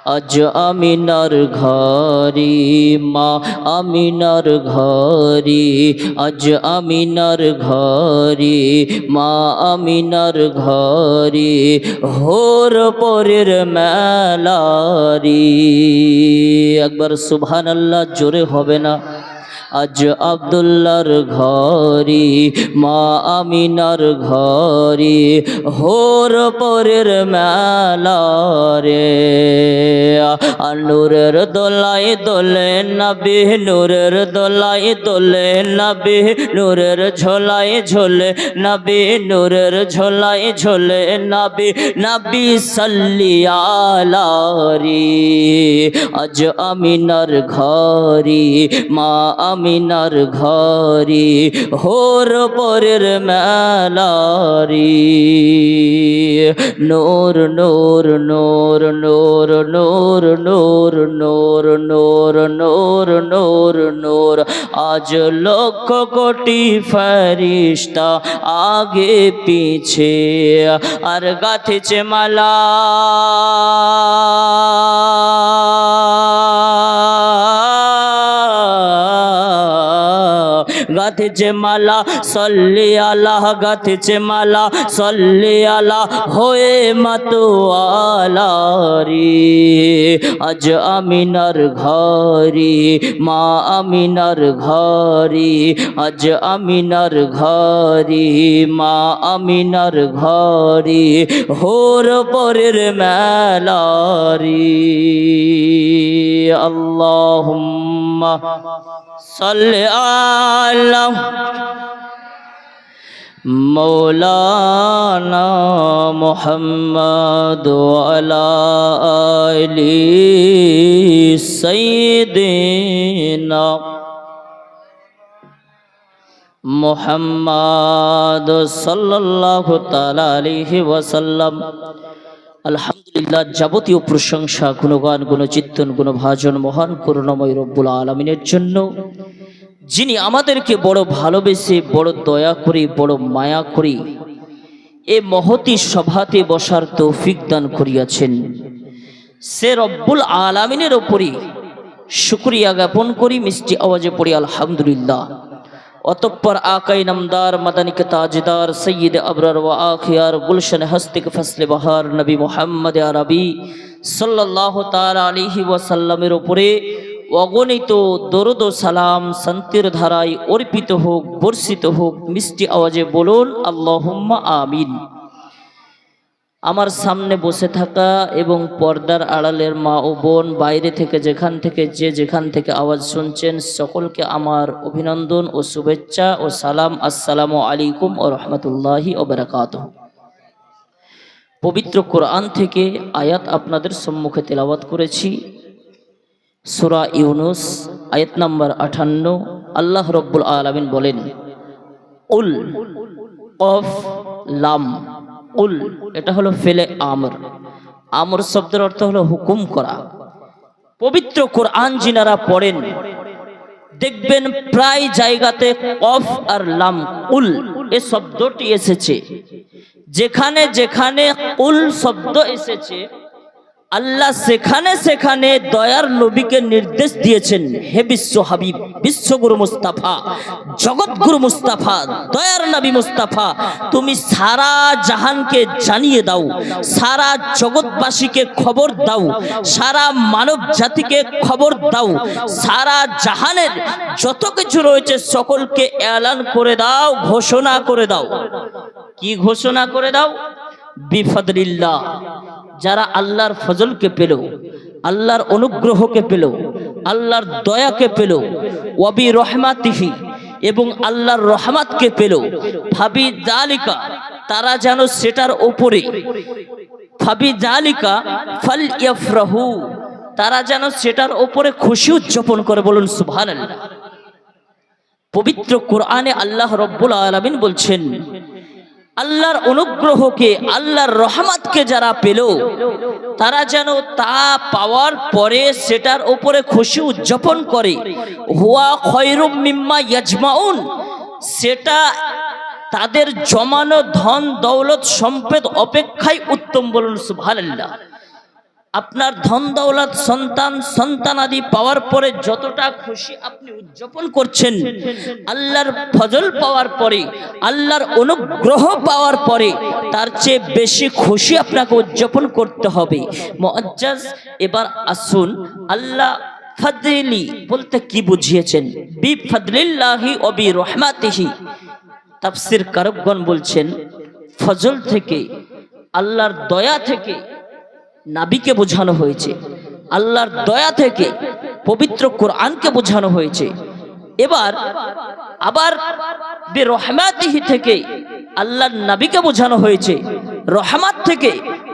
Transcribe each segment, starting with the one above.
আজ আমিনার ঘরে মা আমিনার ঘরে আজ আমিনার ঘরে মা আমিনার ঘরে হোর পরের মেলারি। একবার সুবহানাল্লাহ জোরে হবে না? আজ আব্দুল্লাহর ঘরে মা আমিনার ঘরে হোর পরের মেলা রে। নূরের দোলায় দোলে নবী নূরের দোলায় দোলে নবী নূরের ঝোলায় ঝোলে নবী নূরের ঝোলায় ঝোলে নবী নবী সাল্লি আলা রে। আজ আমিনার ঘরে মা আমিনার ঘরে হোর পরের মেলারি। নূর নূর নূর নূর নূর নূর নূর নূর নূর নূর নূর। আজ লক্ষ কোটি ফেরেশতা আগে পিছে আর গাথেছে মালা গাথেছে মালা সল্লি আলা গাথেছে মালা সল্লি আলা হয়ে মাতোয়ালা রে। আজ আমিনার ঘরে মা আমিনার ঘরে আজ আমিনার ঘরে মা আমিনার ঘরে হোর পরের মেলা রে। আল্লাহুম্মা সাল্লি আলা মৌলানা মুহাম্মদ ওয়ালা আলি সাইয়্যিদিনা মুহাম্মদ সাল্লাল্লাহু তাআলা আলাইহি ওয়াসাল্লাম। আলহামদুলিল্লাহ, যাবতীয় প্রশংসা গুণগান গুণচিত্তন গুণভাজন মহান করুণাময় রব্বুল আলামিনের জন্য, যিনি আমাদেরকে বড় ভালোবেসে বড় দয়া করে বড় মায়া করে এ মহতি সভাতে বসার তৌফিক দান করিয়াছেন। সে রব্বুল আলামিনের উপরে শুকরিয়া জ্ঞাপন করি, মিষ্টি আওয়াজে পড়ি আলহামদুলিল্লাহ। অতঃপর আকাই নামদার মাদানিক তাজদার সৈয়দ আবরার ওয়া আখিয়ার গুলশন হস্তিক ফসলে বাহার নবী মুহাম্মদ আরবি সাল্লাল্লাহু তাআলা আলাইহি ওয়াসাল্লামের উপরে অগণিত দরুদ ও সালাম শান্তির ধারায় অর্পিত হোক, বর্ষিত হোক। মিষ্টি আওয়াজে বলুন আল্লাহুম্মা আমিন। আমার সামনে বসে থাকা এবং পর্দার আড়ালের মা ও বোন, বাইরে থেকে যেখান থেকে আওয়াজ শুনছেন, সকলকে আমার অভিনন্দন ও শুভেচ্ছা ও সালাম। আসসালামু আলাইকুম ওয়া রাহমাতুল্লাহি ওয়া বারাকাতুহু। পবিত্র কোরআন থেকে আয়াত আপনাদের সম্মুখে তেলাওয়াত করেছি। সূরা ইউনুস আয়াত নাম্বার 58। আল্লাহ রব্বুল আলামিন বলেন, উল কফ লাম উল, এটা হলো ফেলে আমর। আমর শব্দের অর্থ হলো হুকুম করা। পবিত্র কোরআন যিনারা পড়েন দেখবেন প্রায় জায়গাতে কফ আর লাম উল এ শব্দটি এসেছে। যেখানে যেখানে উল শব্দ এসেছে, আল্লাহ সেখানে সেখানে দয়ার নবীকে নির্দেশ দিয়েছেন, হে বিশ্ব হাবিব, বিশ্বগুরু মুস্তাফা, জগৎগুরু মুস্তাফা, দয়ার নবী মুস্তাফা, তুমি সারা জাহানকে জানিয়ে দাও, সারা জগৎবাসীকে খবর দাও, সারা মানব জাতিকে খবর দাও, সারা জাহানের যত কিছু রয়েছে সকলকে এলান করে দাও, ঘোষণা করে দাও। কি ঘোষণা করে দাও? বিফদলিল্লাহ, যারা আল্লাহর ফজলকে পেল, আল্লাহর অনুগ্রহকে পেল, আল্লাহর দয়াকে পেল, ওয়াবি রহমাতিহি, এবং আল্লাহর রহমতকে পেল, ফাবি যালিকা, তারা যেন সেটার উপরে, ফাবি যালিকা ফাল ইয়াফরাহু, তারা যেন সেটার উপরে খুশি উদযাপন করে। বলুন সুবহানাল্লাহ। পবিত্র কোরআনে আল্লাহ রব্বুল আলামিন বলছেন, আল্লাহর অনুগ্রহকে, আল্লাহর রহমতকে যারা পেল, তারা যেন তা পাওয়ার পরে সেটার উপরে খুশি উদযাপন করে। হুয়া খয়রুম মিম্মা ইয়াজমাউন, সেটা তাদের জমানো ধন দৌলত সম্পদ অপেক্ষায় উত্তম। বলুন সুবহানাল্লাহ। আপনার ধন দৌলত সন্তান সন্তানাদি পাওয়ার পরে যতটা খুশি আপনি উদযাপন করছেন, আল্লাহর ফজল পাওয়ার পরে, আল্লাহর অনুগ্রহ পাওয়ার পরে তার চেয়ে বেশি খুশি আপনাকে উদযাপন করতে হবে। মুআজ্জাজ, এবার আসুন আল্লাহ ফাদলি বলতে কি বুঝিয়েছেন। বি ফাদলিল্লাহি ওয়া বি রাহমাতিহি, তাফসীর কারকগণ বলছেন ফজল থেকে, আল্লাহর দয়া থেকে নাবিকে বোঝানো হয়েছে, আল্লাহর দয়া থেকে পবিত্র কোরআনকে বোঝানো হয়েছে। এবার আবার বিরহমাতিহি থেকে আল্লাহর নবীকে বোঝানো হয়েছে, রহমত থেকে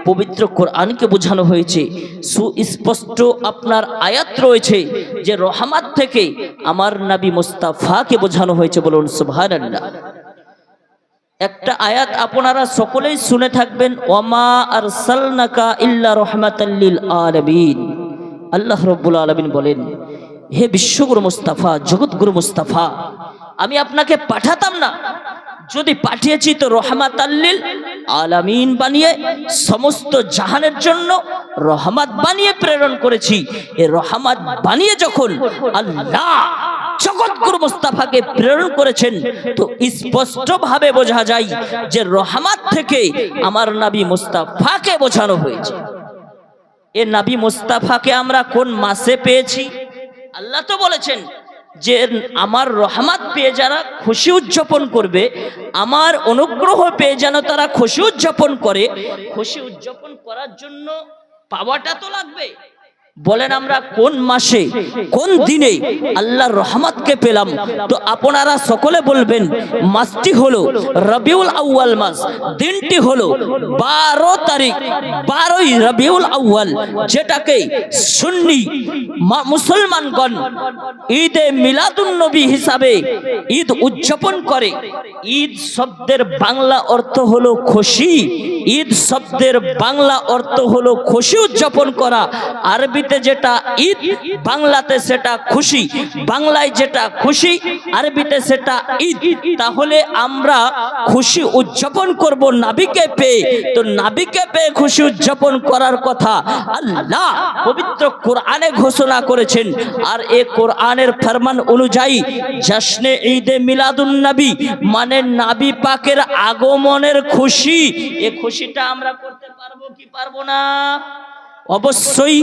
পবিত্র কোরআনকে বোঝানো হয়েছে। সুস্পষ্ট আপনার আয়াত রয়েছে যে রহমত থেকে আমার নবী মুস্তাফাকে বোঝানো হয়েছে। বলুন সুবহানাল্লাহ। একটা আয়াত আপনারা সকলেই শুনে থাকবেন, ওয়ামা আরসালনাকা ইল্লা রাহমাতাল লিল আলামিন। আল্লাহ রাব্বুল আলামিন বলেন, হে বিশ্বগুরু মুস্তাফা, জগৎগুরু মুস্তাফা, আমি আপনাকে পাঠাতাম না, যদি পাঠিয়েছি তো রাহমাতাল লিল আলামিন বানিয়ে, সমস্ত জাহানের জন্য রহমত বানিয়ে প্রেরণ করেছি। এই রহমত বানিয়ে যখন আল্লাহ জগৎগুরু মুস্তাফাকে প্রেরণ করেছেন, তো স্পষ্ট ভাবে বোঝা যায় যে রহমত থেকে আমার নবী মুস্তাফাকে বোঝানো হয়েছে। এ নবী মুস্তাফাকে আমরা কোন মাসে পেয়েছি? আল্লাহ তো বলেছেন যে আমার রহমত পেয়ে যারা খুশি উদযাপন করবে, আমার অনুগ্রহ পেয়ে যেন তারা খুশি উদযাপন করে। খুশি উদযাপন করার জন্য পাওয়াটা তো লাগবে। বলেন আমরা কোন মাসে কোন দিনে আল্লাহর রহমতকে পেলাম? তো আপনারা সকলে বলবেন মাসটি হলো রবিউল আউয়াল মাস, দিনটি হলো 12 তারিখ, 12ই রবিউল আউয়াল, যেটাকে সুন্নি মুসলমানগণ ঈদে মিলাদুন নবী হিসাবে ঈদ উদযাপন করে। ঈদ শব্দের বাংলা অর্থ হলো খুশি। ঈদ শব্দের বাংলা অর্থ হলো খুশি উদযাপন করা। আরবিতে যেটা ঈদ, বাংলাতে সেটা খুশি। বাংলায় যেটা খুশি, আরবিতে সেটা ঈদ। তাহলে আমরা খুশি উদযাপন করব নবীকে পেয়ে। তো নবীকে পেয়ে খুশি উদযাপন করার কথা আল্লাহ পবিত্র কোরআনে ঘোষণা করেছেন। আর এই কোরআনের ফরমান অনুযায়ী জশ্নে ঈদে মিলাদুন নবী মানে নবী পাকের আগমনের খুশি। এই খুশিটা আমরা করতে পারবো কি পারবো না? অবশ্যই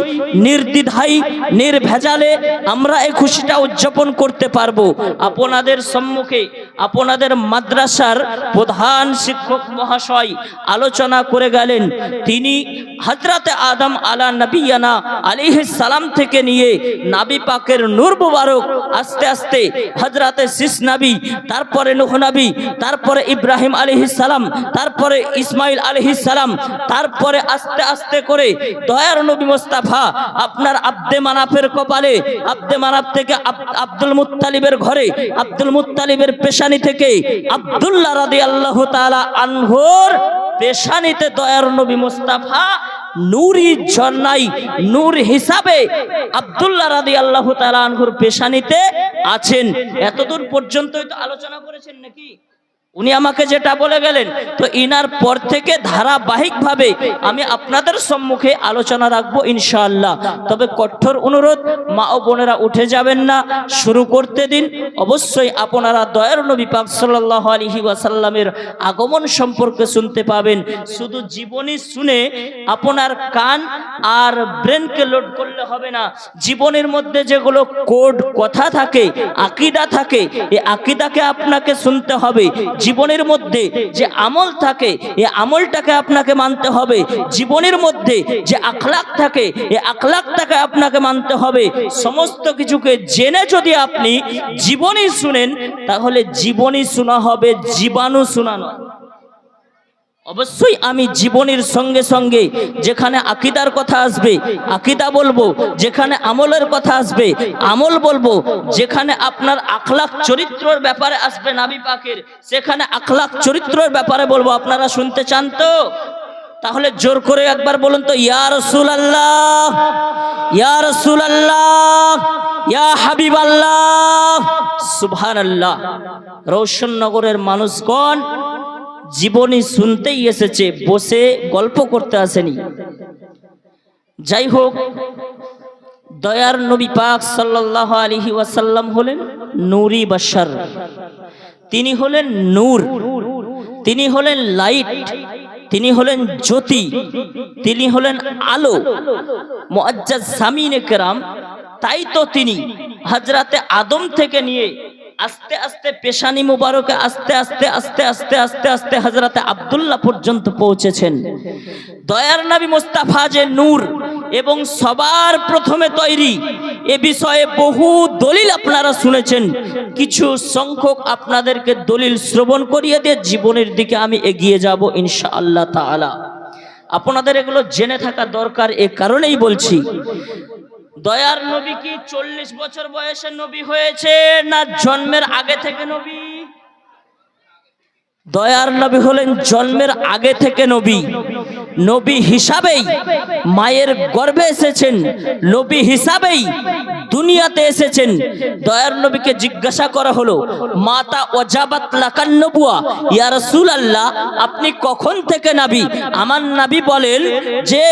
নির্দ্বিধায় নির্ভেজালে আমরা এই খুশিটা উদযাপন করতে পারবো। আপনাদের সম্মুখে আপনাদের মাদ্রাসার প্রধান শিক্ষক মহাশয় আলোচনা করে গেলেন। তিনি হযরতে আদম আলা নবিয়ানা আলাইহিস সালাম থেকে নিয়ে নবী পাকের নূর মুবারক আস্তে আস্তে হযরতে শীষ নবী, তারপরে নূহ নবী, তারপরে ইব্রাহিম আলাইহিস সালাম, তারপরে ইসমাইল আলাইহিস সালাম, তারপরে আস্তে আস্তে করে দয়ার নবী মুস্তাফা আপনার আব্দে মানাফের কপালে, আব্দে মানাফ থেকে আব্দুল মুত্তালিবের ঘরে, আব্দুল মুত্তালিবের পেশানি থেকে আব্দুল্লাহ রাদিয়াল্লাহু তাআলা আনহুর পেশানিতে দয়ার নবী মুস্তাফা নূরি ঝর্ণাই নূর হিসাবে আব্দুল্লাহ রাদিয়াল্লাহু তাআলা আনহুর পেশানিতে আছেন। এতদূর পর্যন্তই তো আলোচনা করেছেন নাকি? উনি আমাকে যেটা বলে গেলেন, তো ইনার পর থেকে ধারাবাহিকভাবে আমি আপনাদের সম্মুখে আলোচনা রাখবো ইনশাআল্লাহ। তবে কঠোর অনুরোধ, মা ও বোনেরা উঠে যাবেন না, শুরু করতে দিন। অবশ্যই আপনারা দয়ার নবী পাক সাল্লাল্লাহু আলাইহি ওয়াসাল্লামের আগমন সম্পর্কে শুনতে পাবেন। শুধু জীবনী শুনে আপনার কান আর ব্রেনকে লোড করলে হবে না। জীবনের মধ্যে যেগুলো কোড কথা থাকে, আকীদা থাকে, এই আকীদাকে আপনাকে শুনতে হবে। জীবনের মধ্যে যে আমল থাকে, এই আমলটাকে আপনাকে মানতে হবে। জীবনের মধ্যে যে আখলাক থাকে, এই আখলাকটাকে আপনাকে মানতে হবে। সমস্ত কিছুকে জেনে যদি আপনি জীবনী শুনেন, তাহলে জীবনী শোনা হবে, জীবাণু শোনা নয়। অবশ্যই আমি জীবনের সঙ্গে সঙ্গে যেখানে আকীদার কথা আসবে আকীদা বলবো, যেখানে আমলের কথা আসবে আমল বলবো, যেখানে আপনার আখলাক চরিত্রের ব্যাপারে আসবে নবী পাকের, সেখানে আখলাক চরিত্রের ব্যাপারে বলবো। আপনারা শুনতে চান তো? তাহলে জোর করে একবার বলুন তো, ইয়া রাসূলুল্লাহ, ইয়া রাসূলুল্লাহ, ইয়া হাবিবাল্লাহ, সুবহানাল্লাহ। রওশননগরের মানুষগণ জীবনী শুনতেই এসেছে, বসে গল্প করতে আসেনি। যাই হোক, দয়ার নবী পাক সাল্লাল্লাহু আলাইহি ওয়াসাল্লাম হলেন নূরি বাশার, তিনি হলেন নূর, তিনি হলেন লাইট, তিনি হলেন জ্যোতি, তিনি হলেন আলো। মুআজ্জাজ সামিনে কেরাম, তাই তো তিনি হযরতে আদম থেকে নিয়ে আস্তে আস্তে পেশানি মুবারকে আস্তে আস্তে আস্তে আস্তে আস্তে আস্তে হযরতে আব্দুল্লাহ পর্যন্ত পৌঁছেছেন। দয়ার নবী মুস্তাফা যে নূর এবং সবার প্রথমে তৈরি, এ বিষয়ে বহু দলিল আপনারা শুনেছেন। কিছু সংখ্যক আপনাদেরকে দলিল শ্রবণ করিয়ে দিয়ে জীবনের দিকে আমি এগিয়ে যাব ইনশাআল্লাহ তাআলা। আপনাদের এগুলো জেনে থাকা দরকার, এ কারণেই বলছি। দয়ার নবী কি 40 বছর বয়সে নবী হয়েছে না জন্মের আগে থেকে নবী? দয়ার নবী হলেন জন্মের আগে থেকে নবী। নবী হিসাবেই মায়ের গর্ভে এসেছেন, নবী হিসাবেই দুনিয়াতে এসেছেন। দয়ার নবীকে জিজ্ঞাসা করা হলো, মাতা ওয়াজাবাত লাকান নবুয়া, ইয়া রাসূলুল্লাহ আপনি কখন থেকে নবী? আমার নবী বলেন যে,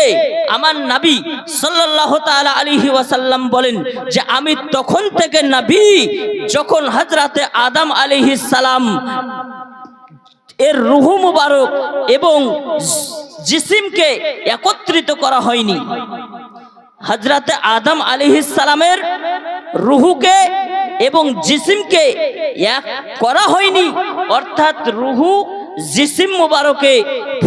আমার নবী সাল্লাল্লাহু তাআলা আলাইহি ওয়াসাল্লাম বলেন যে আমি তখন থেকে নবী যখন হযরতে আদম আলাইহিস সালাম এর রূহ মুবারক এবং জিসিমকে একত্রিত করা হয়নি। হযরতে আদম আলাইহিস সালামের রূহকে এবং জিসিমকে এক করা হয়নি, অর্থাৎ রূহ জিসিম মুবারকে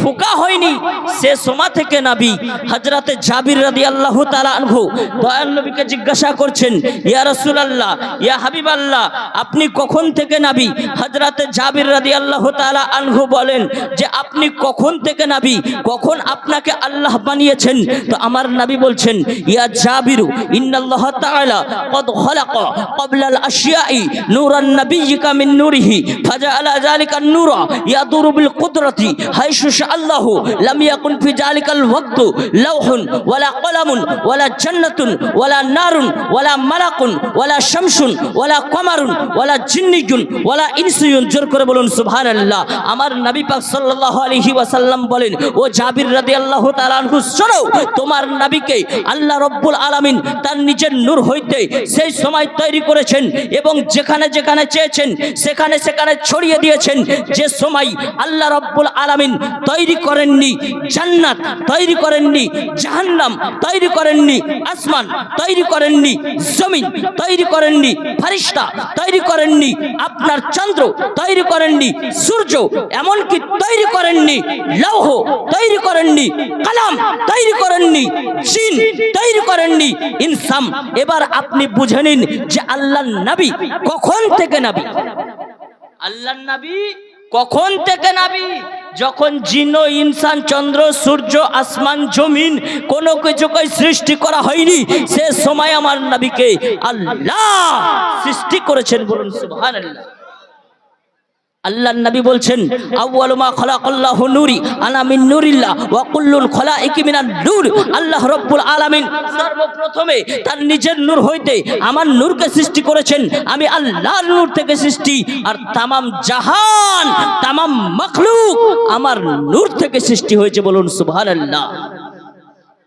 ফুকা হয়নি। সে সময় থেকে নবী হযরতে জাবির রাদিয়াল্লাহু তাআলা আনহু দয়ার নবীকে জিজ্ঞাসা করছেন, ইয়া রাসূলুল্লাহ, ইয়া হাবিবাল্লাহ আপনি কখন থেকে নবী? হযরতে জাবির রাদিয়াল্লাহু তাআলা আনহু বলেন যে আপনি কখন থেকে নবী, কখন আপনাকে আল্লাহ বানিয়েছেন? তো আমার নবী বলছেন, ইয়া জাবিরু ইন্নাল্লাহ তাআলা ক্বাদ খালাকা ক্বাবলাল আশিয়াই নূরান নাবিয়্যিকা মিন নূরিহি ফাজাআলা যালিকা নূরা ইয়াদুরু বিল কুদরতি হাইসু শাআল্লাহু লাম ইয়াকুন ফি যালিকাল ওয়াক্তু লাওহুন ওয়ালা কলামুন ওয়ালা জান্নাতুন ওয়ালা নারুন ওয়ালা মালাকুন ওয়ালা শামসুন ওয়ালা কমারুন ওয়ালা জিন্নিয়ুন ওয়ালা ইনসিয়ুন। জোর করে বলুন সুবহানাল্লাহ। আমার নবী পাক সাল্লাল্লাহু আলাইহি ওয়াসাল্লাম বলেন, ও জাবির রাদিয়াল্লাহু তাআলা আনহু শোনো, তোমার নবীকে আল্লাহ রাব্বুল আলামিন তার নিজের নূর হইতে সেই সময় তৈরি করেছেন এবং যেখানে যেখানে চেয়েছেন সেখানে সেখানে ছড়িয়ে দিয়েছেন। যে সময় আল্লাহ রাব্বুল আলামিন তৈরি করেননি জান্নাত, তৈরি করেননি জাহান্নাম, তৈরি করেননি আসমান, তৈরি করেননি জমিন, তৈরি করেননি ফেরেশতা, তৈরি করেননি আপনার চন্দ্র, তৈরি করেননি সূর্য, এমনকি তৈরি করেননি লৌহ, তৈরি করেননি কলম, তৈরি করেননি জিন, তৈরি করেননি ইনসান। এবার আপনি বুঝে নিন যে আল্লাহর নবী কখন থেকে নবী? আল্লাহর নবী কখন থেকে নবী? যখন জিন ও ইনসান, চন্দ্র সূর্য আসমান জমিন কোনো কিছুকে সৃষ্টি করা হয়নি, সে সময় আমার নবীকে আল্লাহ সৃষ্টি করেছেন। বলুন সুবহানাল্লাহ। আল্লাহর নবী বলছেন, আউয়ালু মা খালাকাল্লাহু নূরি আনা মিন নূরিল্লাহ ওয়া কুল্লুল খালাইকি মিনান নূর। আল্লাহ রাব্বুল আলামিন সর্বপ্রথমে তার নিজের নূর হইতে আমার নূরকে সৃষ্টি করেছেন। আমি আল্লাহর নূর থেকে সৃষ্টি, আর তামাম জাহান তামাম মাখলুক আমার নূর থেকে সৃষ্টি হয়েছে। বলুন সুবহানাল্লাহ।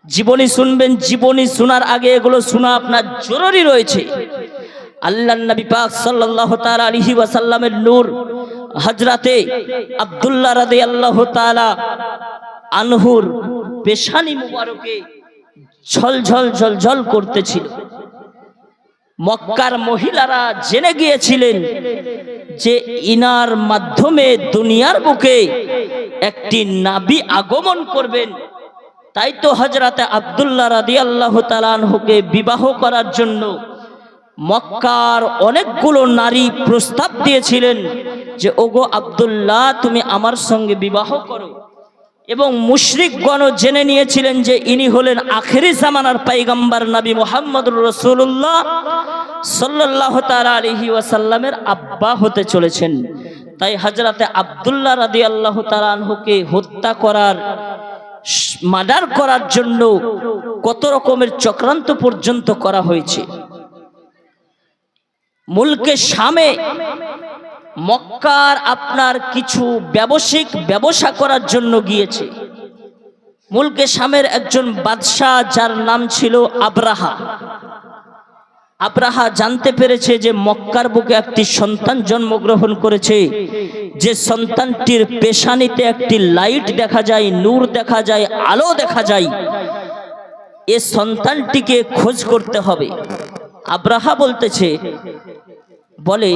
জীবনী শুনবেন, জীবনী শোনার আগে এগুলো শোনা আপনার জরুরি রয়েছে। আল্লাহর নবী পাক সাল্লাল্লাহু তাআলা আলাইহি ওয়াসাল্লামের নূর হযরতে আব্দুল্লাহ রাদিয়াল্লাহু তাআলা আনহুর পেশানি মুবারকে ঝলঝল ঝলঝল করতেছিল। মক্কার মহিলারা জেনে গিয়েছিলেন যে ইনার মাধ্যমে দুনিয়ার বুকে একটি নবী আগমন করবেন। তাই তো হযরতে আব্দুল্লাহ রাদিয়াল্লাহু তাআলা আনহুকে বিবাহ করার জন্য মক্কার অনেকগুলো নারী প্রস্তাব দিয়েছিলেন যে ওগো আব্দুল্লাহ তুমি আমার সঙ্গে বিবাহ করো। এবং মুশরিকগণ জেনে নিয়েছিলেন যে ইনি হলেন আখেরি জামানার পয়গম্বর নবী মুহাম্মদুর রাসূলুল্লাহ সাল্লাল্লাহু তাআলা আলাইহি ওয়াসাল্লামের আব্বা হতে চলেছেন। তাই হযরতে আব্দুল্লাহ রাদিয়াল্লাহু তাআলা আনহুকে হত্যা করার, মার্ডার করার জন্য কত রকমের চক্রান্ত পর্যন্ত করা হয়েছে। মুলকে শামে মক্কার আপনার কিছু ব্যবসায়িক ব্যবসা করার জন্য গিয়েছে। মুলকে শামের একজন বাদশাহ যার নাম ছিল আব্রাহা। আব্রাহা জানতে পেরেছে যে মক্কার বুকে একটি সন্তান জন্মগ্রহণ করেছে, যে সন্তানটির পেশানিতে একটি লাইট দেখা যায়, নূর দেখা যায়, আলো দেখা যায়। এ সন্তানটিকে খোঁজ করতে হবে। আব্রাহা বলতেছে, বলে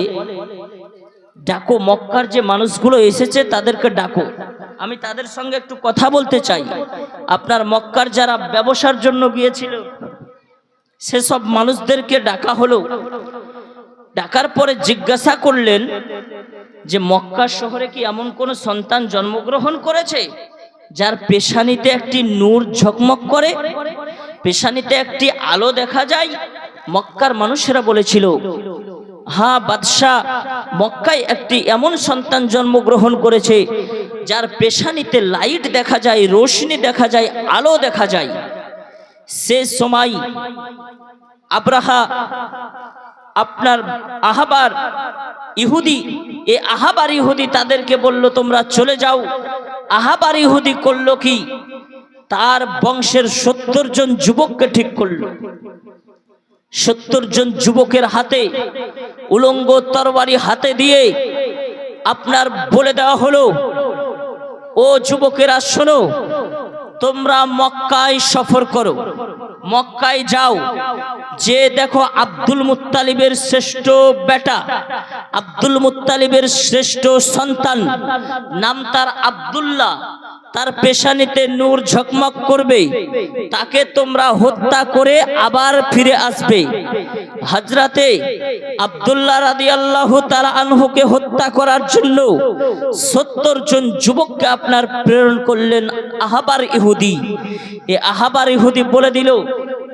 ডাকো, মক্কার যে মানুষগুলো এসেছে তাদেরকে ডাকো, আমি তাদের সঙ্গে একটু কথা বলতে চাই। আপনার মক্কার যারা ব্যবসার জন্য গিয়েছিল সেসব মানুষদেরকে ডাকা হলো। ডাকার পরে জিজ্ঞাসা করলেন যে মক্কা শহরে কি এমন কোন সন্তান জন্মগ্রহণ করেছে যার পেশানিতে একটি নূর ঝকমক করে, পেশানিতে একটি আলো দেখা যায়? মক্কার মানুষেরা বলেছিল, হ্যাঁ বাদশাহ, মক্কায় একটি এমন সন্তান জন্মগ্রহণ করেছে যার পেশানিতে লাইট দেখা যায়, রোশনি দেখা যায়, আলো দেখা যায়। সে সময় আব্রাহা আপনার আহাবার ইহুদি, এ আহাবার ইহুদি তাদেরকে বলল তোমরা চলে যাও। আহাবার ইহুদি করলো কি, তার বংশের 70 জন যুবককে ঠিক করলো। 70 জন যুবকের হাতে উলঙ্গ তরবারি হাতে দিয়ে আপনার বলে দেওয়া হলো, ও যুবকেরা শোনো, তোমরা মক্কায় সফর করো, মক্কায় যাও, যে দেখো আব্দুল মুত্তালিবের শ্রেষ্ঠ বেটা, আব্দুল মুত্তালিবের শ্রেষ্ঠ সন্তান, নাম তার আব্দুল্লাহ, তার পেশানিতে নূর ঝকমক করবে, তাকে তোমরা হত্যা করে আবার ফিরে আসবে। হযরতে আব্দুল্লাহ রাদিয়াল্লাহু তাআলা আনহুকে হত্যা করার জন্য 70 জন যুবককে আপনার প্রেরণ করলেন আহাবার ইহুদি। এ আহাবার ইহুদি বলে দিল,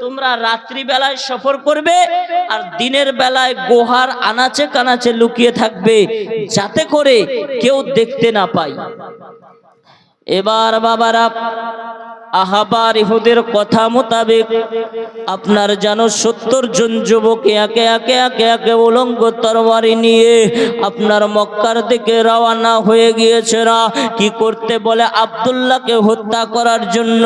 তোমরা রাত্রি বেলায় সফর করবে আর দিনের বেলায় গুহার আনাচে কানাচে লুকিয়ে থাকবে, যাতে করে কেউ দেখতে না পায়। এবার বাবারা, আহাবার ইহুদের কথা মোতাবেক আপনার জানো 70 জন যুবক একে একে একে একে উলঙ্গ তরবারি নিয়ে আপনার মক্কার দিকে রওনা হয়ে গিয়েছে না কি করতে, বলে আব্দুল্লাহকে হত্যা করার জন্য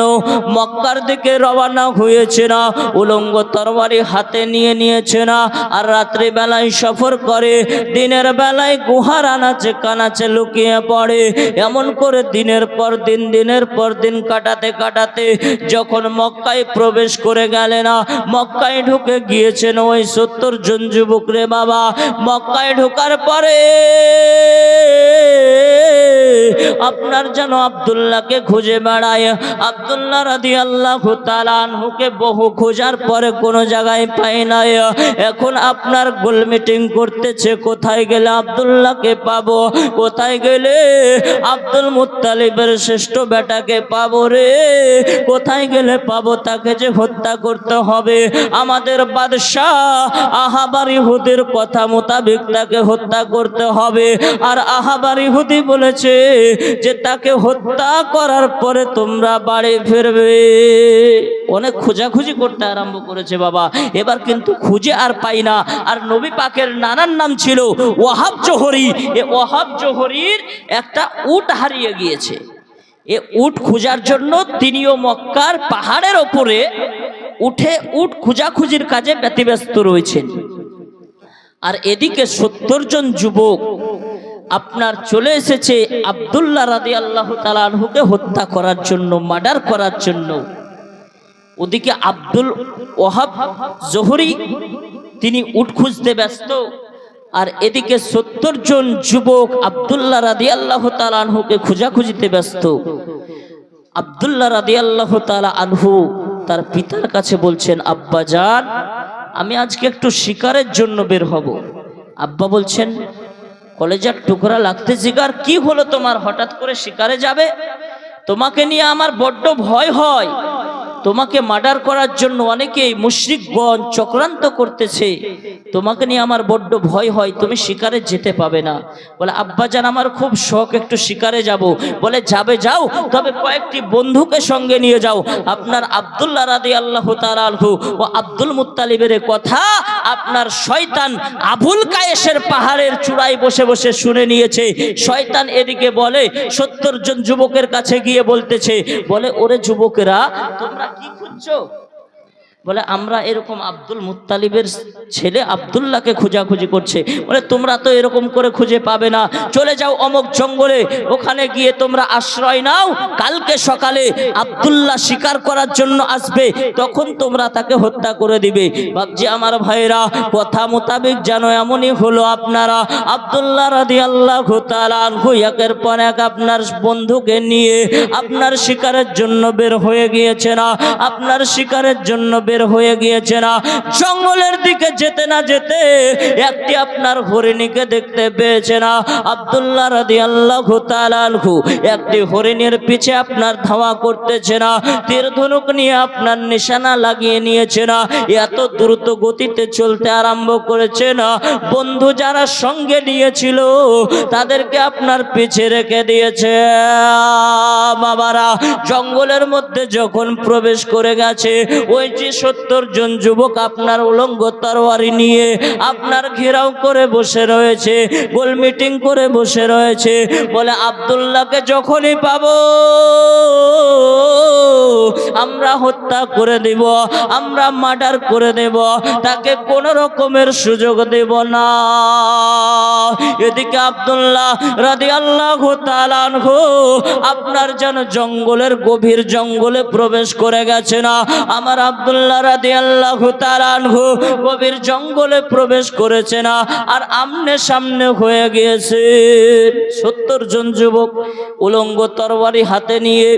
মক্কার দিকে রওনা হয়েছে না, উলঙ্গ তরবারি হাতে নিয়েছে না। আর রাত্রি বেলায় সফর করে, দিনের বেলায় গুহার আনাচে কানাচে লুকিয়ে পড়ে। এমন করে দিনের পর দিন কাটাতে কাটাতে যখন মক্কায় প্রবেশ করে গেলেন, মক্কায় ঢুকে গিয়েছেন ওই 70 জন যুবক রে বাবা। মক্কায় ঢোকার পরে আপনার যেন আব্দুল্লাহকে খুঁজে বেড়ায়। আব্দুল্লাহ রাদিয়াল্লাহু তাআলা আনহুকে বহু খোঁজার পরে কোনো জায়গায় পায় না। এখন আপনার গোল মিটিং করতেছে, কোথায় গেলে আব্দুল্লাহকে পাবো, কোথায় গেলে আব্দুল মুত্তালিবের শ্রেষ্ঠ বেটাকে পাবো রে, কোথায় গেলে পাবো, তাকে যে হত্যা করতে হবে। আমাদের বাদশাহ আহাবার ইহুদির কথা মোতাবেক তাকে হত্যা করতে হবে। আর আহাবার ইহুদি বলেছে যে তাকে হত্যা করার পরে তোমরা বাড়ি ফিরবে। অনেক খোঁজাখুঁজি করতে আরম্ভ করেছে বাবা, এবার কিন্তু খুঁজে আর পাই না। আর নবী পাকের নানার নাম ছিল ওয়াহাব জোহরি। এ ওয়াহাব জোহরির একটা উট হারিয়ে গিয়েছে। এ উট খোঁজার জন্য তিনিও মক্কার পাহাড়ের ওপরে উঠে উট খোঁজাখুঁজির কাজে ব্যতিব্যস্ত রয়েছেন। আর এদিকে 70 জন যুবক আপনার চলে এসেছে আব্দুল্লাহ রাদিয়াল্লাহু তাআলা আনহুকে হত্যা করার জন্য, মার্ডার করার জন্য। ওদিকে আব্দুল ওয়াহাব জোহরি তিনি উট খুঁজতে ব্যস্ত, আর এদিকে 70 জন যুবক আব্দুল্লাহ রাদিয়াল্লাহু তাআলা আনহুকে খোঁজাখুঁজিতে ব্যস্ত। আব্দুল্লাহ রাদিয়াল্লাহু তাআলা আনহু তার পিতার কাছে বলছেন, আব্বা জান, আমি আজকে একটু শিকারের জন্য বের হব। আব্বা বলছেন, কলেজার টুকরা লাগতে জিগার, কি হলো তোমার, হঠাৎ করে শিকারে যাবে? তোমাকে নিয়ে আমার বড্ড ভয় হয়, তোমাকে মার্ডার করার জন্য অনেকেই মুশরিকগণ চক্রান্ত করতেছে, তোমাকে নিয়ে আমার বড্ড ভয় হয়, তুমি শিকারে যেতে পাবে না। বলে, আব্বাজান আমার খুব শখ একটু শিকারে যাব। বলে, যাবে যাও, তবে কয়েকটি বন্ধুকে সঙ্গে নিয়ে যাও। আপনার আব্দুল্লাহ রাদিয়াল্লাহু তাআলা আনহু ও আব্দুল মুত্তালিবের কথা আপনার শয়তান আবুল কায়েসের পাহাড়ের চূড়ায় বসে বসে শুনে নিয়েছে। শয়তান এদিকে বলে 70 জন যুবকের কাছে গিয়ে বলতেছে, বলে ওরে যুবকেরা তোমরা কি খুঁজছো? বলে আমরা এরকম আব্দুল মুত্তালিবের ছেলে আব্দুল্লাহকে খোঁজাখুঁজি করছে। বলে তোমরা তো এরকম করে খুঁজে পাবে না, চলে যাও অমুক জঙ্গলে, ওখানে গিয়ে তোমরা আশ্রয় নাও, কালকে সকালে আব্দুল্লাহ শিকার করার জন্য আসবে, তখন তোমরা তাকে হত্যা করে দিবে। বাপজি আমার ভাইরা, কথা মোতাবেক যেন এমনই হলো। আপনারা আব্দুল্লাহ রাদিয়াল্লাহু তাআলা আনহু একের পর এক আপনার বন্ধুকে নিয়ে আপনার শিকারের জন্য বের হয়ে গিয়েছে না, আপনার শিকারের জন্য বের হয়ে গিয়েছে না। জঙ্গলের দিকে যেতে না যেতে একটি আপনার হরিণীকে দেখতে পেয়েছে না। আব্দুল্লাহ রাদিয়াল্লাহু তাআলা আনহু একটি হরিণের পিছে আপনার ধাওয়া করতেছে না, তীর ধনুক নিয়ে আপনার নিশানা লাগিয়ে নিয়েছে না, এত দ্রুত গতিতে চলতে আরম্ভ করেছে না। বন্ধু যারা সঙ্গে নিয়েছিল তাদেরকে আপনার পিছে রেখে দিয়েছে। বাবারা জঙ্গলের মধ্যে যখন প্রবেশ করে গেছে, ওই যে 70 জন যুবক আপনার উলঙ্গ তরবারি নিয়ে আপনার ঘেরাও করে বসে রয়েছে, গোল মিটিং করে বসে রয়েছে। বলে আব্দুল্লাহকে যখনই পাবো আমরা হত্যা করে দেব, আমরা মার্ডার করে দেব, তাকে কোন রকমের সুযোগ দেব না। এদিকে আব্দুল্লাহ রাদিয়াল্লাহু তাআলা আনহু আপনার যেন জঙ্গলের গভীর জঙ্গলে প্রবেশ করে গেছে না। আমার আব্দুল্লাহ রাদিয়াল্লাহু তাআলা আনহু গভীর জঙ্গলে প্রবেশ করেছে না, আর আমনে সামনে হয়ে গিয়েছে 70 জন যুবক উলঙ্গ তরবারি হাতে নিয়ে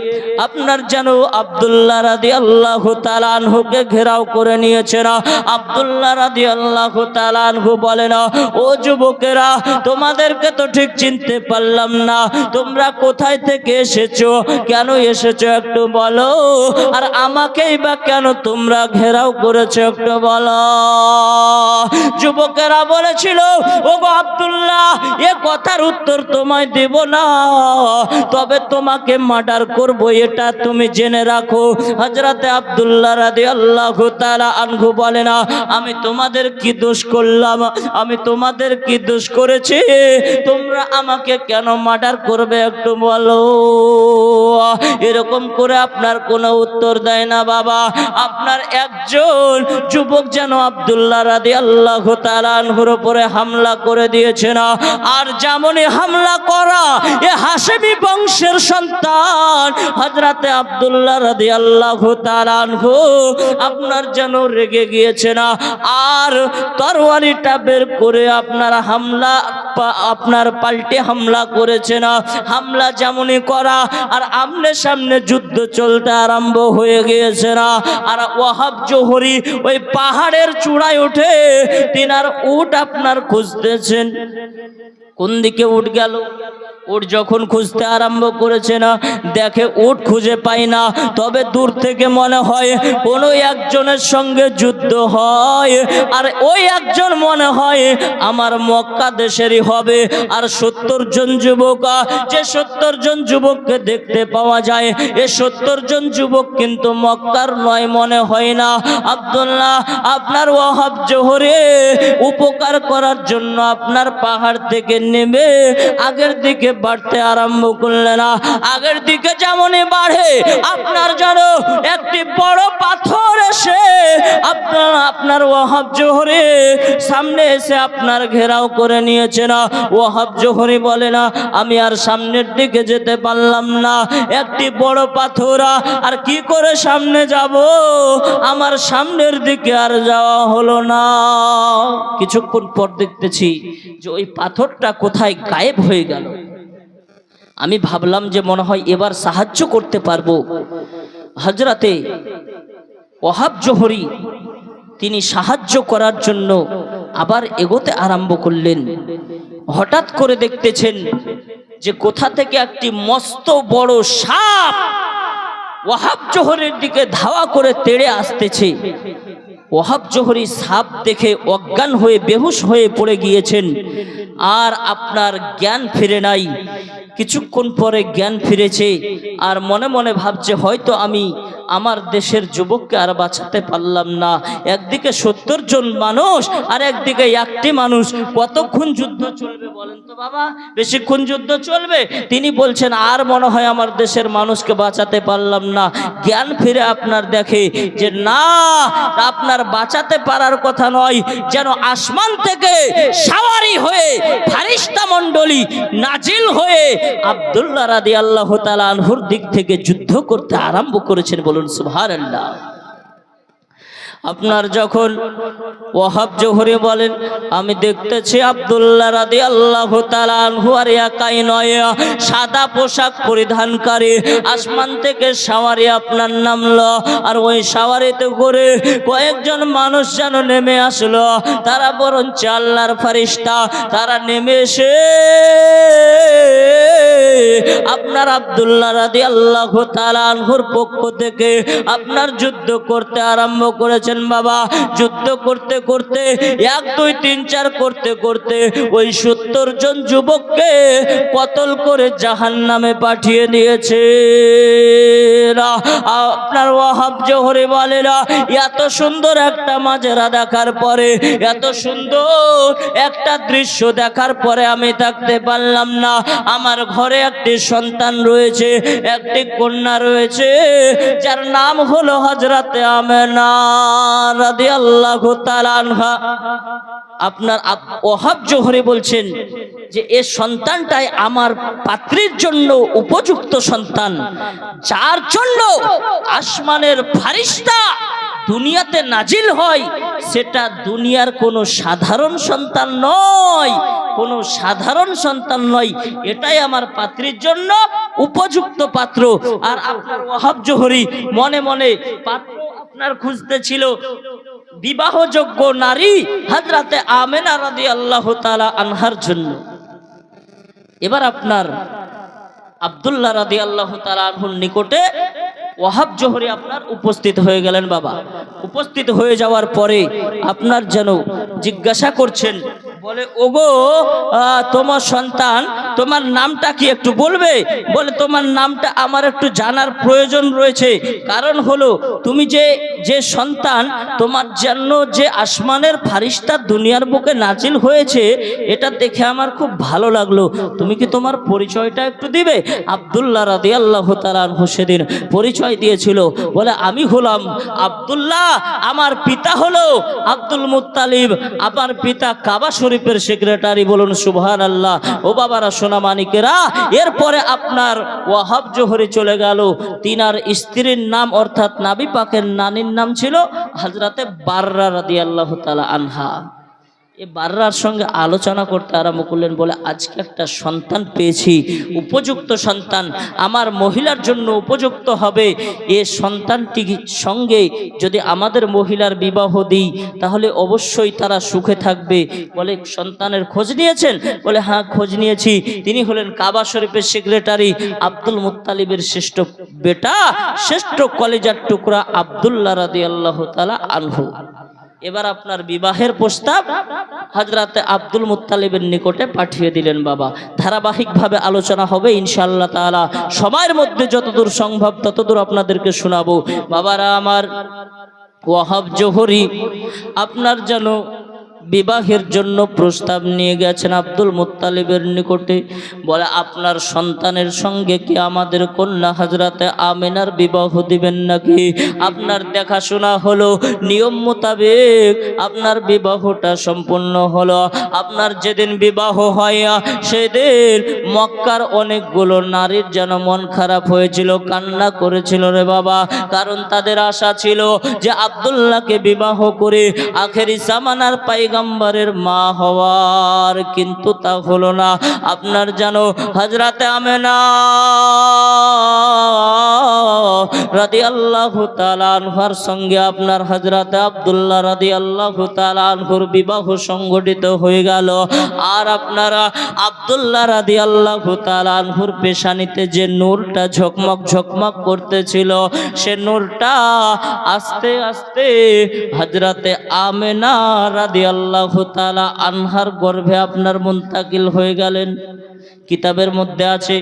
আপনার যেন আব্দুল্লাহ রাদিয়াল্লাহু তাআলা আনহুকে ঘেরাও করে নিয়েছে না। আব্দুল্লাহ রাদিয়াল্লাহু তাআলা আনহু বলে না, ও যুবকেরা তোমাদেরকে তো ঠিক চিনতে পারলাম না, তোমরা কোথায় থেকে এসেছো, কেন এসেছো একটু বলো, আর আমাকেই বা কেন তোমরা ঘেরাও করেছো একটু বলো। যুবকেরা বলেছিল, ও গো আব্দুল্লাহ এ কথার উত্তর তোমায় দেব না, তবে তোমাকে মার্ডার করব এটা তুমি জেনে রাখো। হযরতে আব্দুল্লাহ রাদিয়াল্লাহু তাআলা আনহু বলে না, আমি তোমাদের কি দোষ করলাম, আমি তোমাদের কি দোষ করেছি, তোমরা আমাকে কেন মার্ডার করবে একটু বলো। এরকম করে আপনার কোনো উত্তর দেয় না। বাবা আপনার একজন যুবক যেন আব্দুল্লাহ রাদিয়াল্লাহু তাআলা আনহুর উপরে হামলা করে দিয়েছে না, আর যেমনই হামলা করা এ হাশেমি বংশের সন্তান হযরতে আব্দুল্লাহ রাদিয়াল্লাহু তাআলা আনহু আপনার যেন রেগে গিয়েছে না, আর তরবারিটা বের করে আপনার হামলা আপনার পাল্টে হামলা করেছে না। হামলা যেমনই করা আর আমনে সামনে যুদ্ধ চলতে আরম্ভ হয়ে গিয়েছে না। আর ওয়াহাব জোহরি ওই পাহাড়ের চূড়ায় উঠে তিনার উট আপনার খুঁজতেছেন, কোন দিকে উঠ গেল। উট যখন খুঁজতে আরম্ভ করেছে না, দেখে উট খুঁজে পায় না, তবে দূর থেকে মনে হয় কোনো একজনের সঙ্গে যুদ্ধ হয়, আর ওই একজন মনে হয় আমার মক্কা দেশেরই হবে। আর 70 জন যুবক, যে 70 জন যুবককে দেখতে পাওয়া যায় এ 70 জন যুবক কিন্তু মক্কার নয় মনে হয় না। আব্দুল্লাহ আপনার ওয়াহাব জোহরে উপকার করার জন্য আপনার পাহাড় থেকে নেমে আগের দিকে বাড়তে আরম্ভ করলেন না। আগের দিকে যেমনই বাড়ে আপনার যেন একটি বড় পাথর এসে আপনার ওয়াহাব জোহরে সামনে এসে আপনার ঘেরাও করে নিয়েছে না। ওয়াহাব জোহরি বলে না, আমি আর সামনের দিকে যেতে পারলাম না, একটি বড় পাথর, আর কি করে সামনে যাব, আমার সামনের দিকে আর যাওয়া হলো না। কিছুক্ষণ পর দেখতেছি যে ওই পাথরটা কোথায় গায়েব হয়ে গেল। আমি ভাবলাম যে মনে হয় এবার সাহায্য করতে পারবো। হযরতে ওয়াহাব জোহরি তিনি সাহায্য করার জন্য আবার এগোতে আরম্ভ করলেন। হঠাৎ করে দেখতেছেন যে কোথা থেকে একটি মস্ত বড় সাপ ওয়াহাব জোহরির দিকে ধাওয়া করে তেড়ে আসতেছে। ওয়াহাব জোহরি সাপ দেখে অজ্ঞান হয়ে বেহুশ হয়ে পড়ে গিয়েছেন, আর আপনার জ্ঞান ফিরে নাই। কিছুক্ষণ পরে জ্ঞান ফিরেছে, আর মনে মনে ভাবছে হয়তো আমি আমার দেশের যুবককে আর বাঁচাতে পারলাম না। একদিকে 70 জন মানুষ আর একদিকে একটি মানুষ, কতক্ষণ যুদ্ধ চলবে বলেন তো বাবা? বেশিক্ষণ যুদ্ধ চলবে? তিনি বলছেন আর মনে হয় আমার দেশের মানুষকে বাঁচাতে পারলাম না। জ্ঞান ফিরে আপনার দেখে যে না, আপনার বাঁচাতে পারার কথা নয়, যেন আসমান থেকে সাওয়ারি হয়ে ফারিস্তা মণ্ডলী নাজিল হয়ে আব্দুল্লাহ রাদিয়াল্লাহু তাআলা আনহুর দিক থেকে যুদ্ধ করতে আরম্ভ করেছেন। বলুন সুবহানাল্লাহ। আপনার যখন ওয়াহাব জোহরি বলেন, আমি দেখতেছি আব্দুল্লাহ রাদিয়াল্লাহু তাআলা আনহু আর একাই নয়, সাদা পোশাক পরিধানকারী আসমান থেকে সাওয়ারি আপনার নামলো, আর ওই সাওয়ারিতে করে কয়েকজন মানুষ যেন নেমে আসলো। তারা বরঞ্চ আল্লাহর ফারিস্তা। তারা নেমে এসে আপনার আব্দুল্লাহ রাদিয়াল্লাহু তাআলা আনহুর পক্ষ থেকে আপনার যুদ্ধ করতে আরম্ভ করেছেন। বাবা যুদ্ধ করতে করতে 1 2 3 4 করতে করতে ওই 70 জন যুবককে কতল করে জাহান্নামে পাঠিয়ে দিয়েছে। আপনার ওয়াহাব জোহরি বলেরা, এত সুন্দর একটা মাজরা দেখার পরে, এত সুন্দর একটা দৃশ্য দেখার পরে আমি থাকতে পারলাম না। আমার ঘরে একটি সন্তান রয়েছে, একটি কন্যা রয়েছে, যার নাম হলো হযরতে আমেনা রাদিয়াল্লাহু তাআলা আনহা। আপনার ওয়াহাব জোহরি বলছেন যে এ সন্তানটাই আমার পাত্রীর জন্য উপযুক্ত সন্তান, যার জন্য আসমানের ফারিস্তা দুনিয়াতে নাজিল হয়। সেটা দুনিয়ার কোনো সাধারণ সন্তান নয়, কোনো সাধারণ সন্তান নয়, এটাই আমার পাত্রীর জন্য উপযুক্ত পাত্র। আর আপনার ওয়াহাব জোহরি মনে মনে পাত্র আপনার খুঁজতে ছিল বিবাহযোগ্য নারী হযরতে আমেনা রাদিয়াল্লাহু তাআলা আনহার জন্য। এবার আপনার আব্দুল্লাহ রাদিয়াল্লাহু তাআলা আনহুর নিকটে ওয়াহাব জোহরি আপনার উপস্থিত হয়ে গেলেন। বাবা উপস্থিত হয়ে যাওয়ার পরে আপনার যেন জিজ্ঞাসা করছেন, বলে ওগো তোমার সন্তান, তোমার নামটা কি একটু বলবে? বলে তোমার নামটা আমার একটু জানার প্রয়োজন রয়েছে। কারণ হলো তুমি যে সন্তান, তোমার জন্য যে আসমানের ফারিস্তা দুনিয়ার বুকে নাজিল হয়েছে, এটা দেখে আমার খুব ভালো লাগলো। তুমি কি তোমার পরিচয়টা একটু দিবে? আব্দুল্লাহ রাদিয়াল্লাহু তাআলা আনহু সেদিন পরিচয় দিয়েছিল, বলে আমি হলাম আব্দুল্লাহ, আমার পিতা হলো আব্দুল মুত্তালিব, আমার পিতা কাবা শরীফের সেক্রেটারি। বলুন সুবহানাল্লাহ। ও বাবারা, সোনা মানিকেরা, এরপরে আপনার ওয়াহাব জোহরি চলে গেল। তিনার স্ত্রীর নাম অর্থাৎ নবী পাকের নানির নাম ছিল হযরতে বাররা রাদিয়াল্লাহু তাআলা আনহা। এই বাররার সঙ্গে আলোচনা করতে আরম্ভ করলেন, বলে আজকে একটা সন্তান পেয়েছি, উপযুক্ত সন্তান, আমার মহিলার জন্য উপযুক্ত হবে। এ সন্তানটির সঙ্গে যদি আমাদের মহিলার বিবাহ দিই তাহলে অবশ্যই তারা সুখে থাকবে। বলে সন্তানের খোঁজ নিয়েছেন? বলে হ্যাঁ খোঁজ নিয়েছি। তিনি হলেন কাবা শরীফের সেক্রেটারি আব্দুল মুত্তালিবের শ্রেষ্ঠ বেটা, শ্রেষ্ঠ কলেজার টুকরা আব্দুল্লাহ রাদিয়াল্লাহু তাআলা আনহু। এবার আপনার বিবাহের প্রস্তাব হযরতে আব্দুল মুত্তালিবের নিকটে পাঠিয়ে দিলেন। বাবা ধারাবাহিকভাবে আলোচনা হবে ইনশাআল্লাহ তাআলা, সময়ের মধ্যে যতদূর সম্ভব ততদূর আপনাদেরকে শোনাবো। বাবারা আমার, ওয়াহাব জোহরি আপনার যেন বিবাহের জন্য প্রস্তাব নিয়ে গেছেন আব্দুল মুত্তালিবের নিকটে। বলে আপনার সন্তানের সঙ্গে কি আমাদের কন্যা হযরতে আমিনার বিবাহ দিবেন নাকি? আপনার দেখাশোনা হলো, নিয়ম মোতাবেক আপনার বিবাহটা সম্পূর্ণ হলো। আপনার যেদিন বিবাহ হয় সেদিন মক্কার অনেকগুলো নারীর যেন মন খারাপ হয়েছিল, কান্না করেছিল রে বাবা। কারণ তাদের আশা ছিল যে আব্দুল্লাহকে বিবাহ করে আখেরি জামানার পয়গম্বরের মা হওয়ার, কিন্তু তা হলো না। আপনার জানো হযরতে আমেনা রাদিয়াল্লাহু তাআলা আনহার সঙ্গে আপনার হযরতে আব্দুল্লাহ রাদিয়াল্লাহু তাআলা আনহুর বিবাহ সংগঠিত হয়ে গেল। আর আপনারা আব্দুল্লাহ রাদিয়াল্লাহু তাআলা আনহুর পেশানিতে যে নূরটা ঝকমক ঝকমক করতেছিল, সে নূরটা আস্তে আস্তে হযরতে আমেনা রাদিয়াল্লাহু তাআলা আনহার গর্ভে আপনার মুনতাকিল হয়ে গেলেন। কিতাবের মধ্যে আছে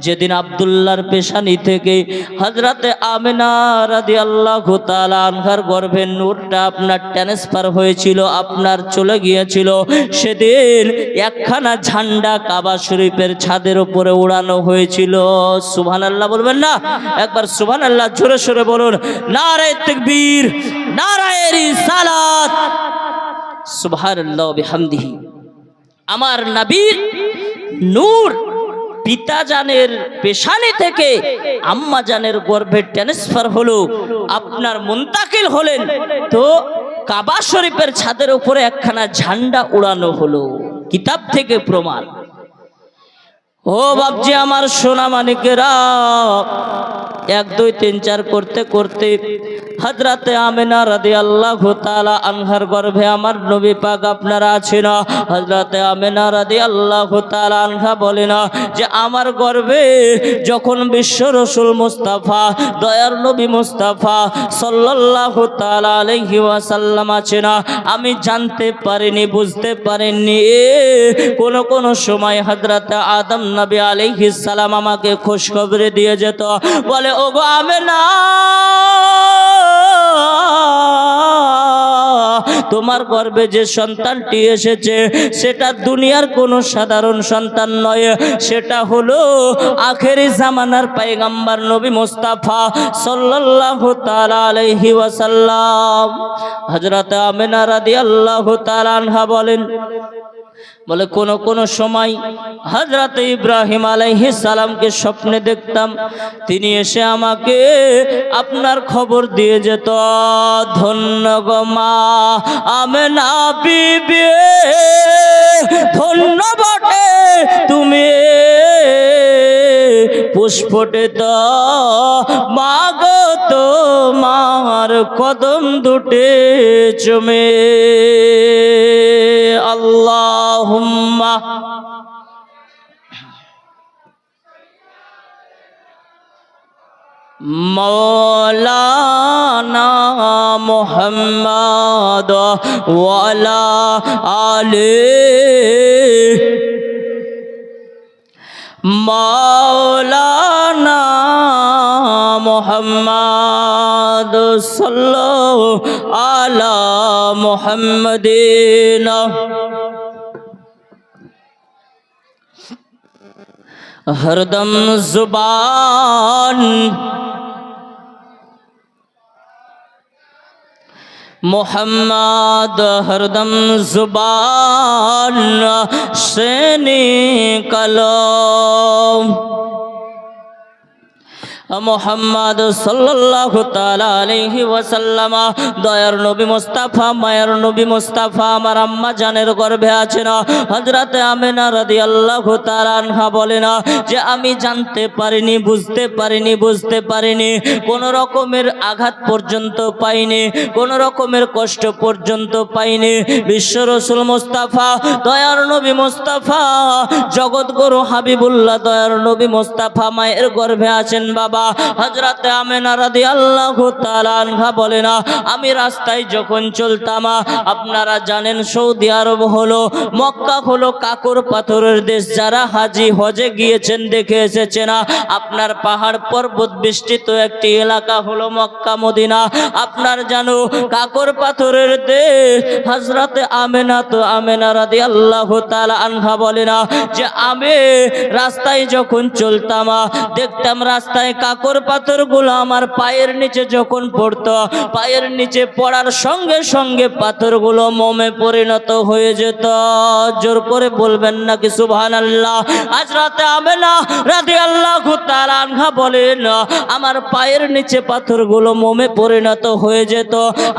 যেদিন আব্দুল্লাহর পেশানি থেকে হযরতে আমিনা রাদিয়াল্লাহু তাআলা আনহার গর্ভে নূরটা আপনার ট্রান্সফার হয়েছিল, আপনার চলে গিয়েছিল, সেদিন একখানা ঝান্ডা কাবা শরীফের ছাদের উপরে উড়ানো হয়েছিল। সুবহানাল্লাহ বলবেন না? একবার সুবহানাল্লাহ জোরে সোরে বলুন। নারে তাকবীর, নারায়ে রিসালাত, সুবহানাল্লাহ বিহামদিহি। আমার নবীর নূর পিতা জানের পেশানি থেকে আম্মা জানের গর্ভে ট্রান্সফার হলো, আপনার মুন্তাকিল হলেন, তো কাবা শরীফের ছাদের উপরে একখানা ঝান্ডা উড়ানো হলো। কিতাব থেকে প্রমাণ। ও বাপজি আমার সোনা মানিকেরা, 1 2 3 4 করতে করতে হযরতে আমিনা রাদিয়াল্লাহু তাআলা আনহার গর্ভে আমার নবী পাক আপনারা আছেন। হযরতে আমিনা রাদিয়াল্লাহু তাআলা আনহা বলেন যে আমার গর্ভে যখন বিশ্ব রাসূল মুস্তাফা দয়ার নবী মুস্তাফা সাল্লাল্লাহু তাআলা আলাইহি ওয়াসাল্লাম আছেন, আমি জানতে পারিনি, বুঝতে পারিনি। কোন সময় হযরতে আদম নবী আলাইহিস সালাম আমাকে খুশখবরি দিয়ে যেত, বলে ওগো আমিনা, তোমার গর্ভে যে সন্তানটি এসেছে সেটা দুনিয়ার কোনো সাধারণ সন্তান নয়, সেটা হলো আখেরি জামানার পয়গম্বর নবী মুস্তাফা সাল্লাল্লাহু তাআলা আলাইহি ওয়াসাল্লাম। হযরত আমিনা রাদিয়াল্লাহু তাআলা আনহা বলেন, বলে কোন সময় হযরত ইব্রাহিম আলাইহিস সালামকে স্বপ্নে দেখতাম, তিনি এসে আমাকে আপনার খবর দিয়ে যেত, ধন্য গো মা আমিনা বিবি, ধন্য বটে তুমি পুষ্পটিত মা গো তোমার কদম দুটে চুমে। আল্লাহুম্মা মৌলানা মুহাম্মদ ওয়া আলা আলিহি মৌলানা মুহাম্মদ সাল্লাল্লাহু আলা মুহাম্মাদিন। हरदम जुबान मोहम्मद हरदम जुबान से निकलो, মোহাম্মদ সাল্লাল্লাহু তাআলা আলাইহি ওয়াসাল্লাম দয়ার নবী মুস্তাফা মায়ের নবী মুস্তাফা আমার আম্মা জানের গর্ভে আছেন। হযরতে আমিনা রাদিয়াল্লাহু তাআলা আনহা বলেন যে আমি জানতে পারিনি, বুঝতে পারিনি, কোন রকমের আঘাত পর্যন্ত পাইনি, কোন রকমের কষ্ট পর্যন্ত পাইনি। বিশ্ব রাসূল মুস্তাফা দয়ার নবী মুস্তাফা জগৎগুরু হাবিবুল্লাহ দয়ার নবী মুস্তাফা মায়ের গর্ভে আছেন। বাবা হযরতে আমিনা রাদিয়াল্লাহু তাআলা আনহা বলেন আমি রাস্তায় যখন চলতাম, আপনারা জানেন সৌদি আরব হলো, মক্কা হলো কাকর পাথরের দেশ। যারা হাজি হজে গিয়েছেন দেখে এসেছেন, আপনার পাহাড় পর্বত বেষ্টিত একটি এলাকা হলো মক্কা মদিনা। আপনার জানো কাকর পাথরের দেশ। হযরতে আমিনা রাদিয়াল্লাহু তাআলা আনহা বলেন যে আমি রাস্তায় যখন চলতাম দেখতাম রাস্তায় কাকর পাথরগুলো আমার পায়ের নিচে যখন পড়তো, পায়ের নিচে পড়ার সঙ্গে সঙ্গে পাথরগুলো মোমে পরিণত হয়ে যেত। জোর করে বলবেন নাকি সুবহানাল্লাহ? হযরতে আমিনা রাদিয়াল্লাহু তাআলা আনহা বলেন আমার পায়ের নিচে পাথরগুলো মোমে পরিণত হয়ে যেত,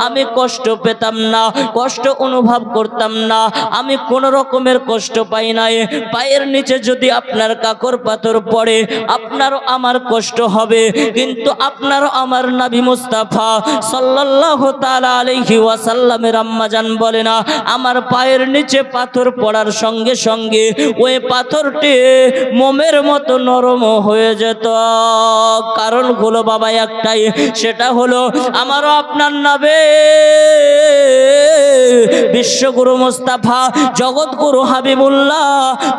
আমি কষ্ট পেতাম না, কষ্ট অনুভব করতাম না, আমি কোন রকমের কষ্ট পাই নাই। পায়ের নিচে যদি আপনার কাকর পাথর পড়ে আপনারও আমার কষ্ট হবে, কিন্তু আপনারও আমার নবী মুস্তাফা সাল্লাল্লাহু তাআলা আলাইহি ওয়াসাল্লামের আম্মা জান বলে না আমার পায়ের নিচে পাথর পড়ার সঙ্গে সঙ্গে ওই পাথরটি মোমের মতো নরম হয়ে যেত। কারণ হলো বাবা একটাই, সেটা হলো আমারও আপনার নবী বিশ্বগুরু মুস্তাফা জগৎগুরু হাবিবুল্লাহ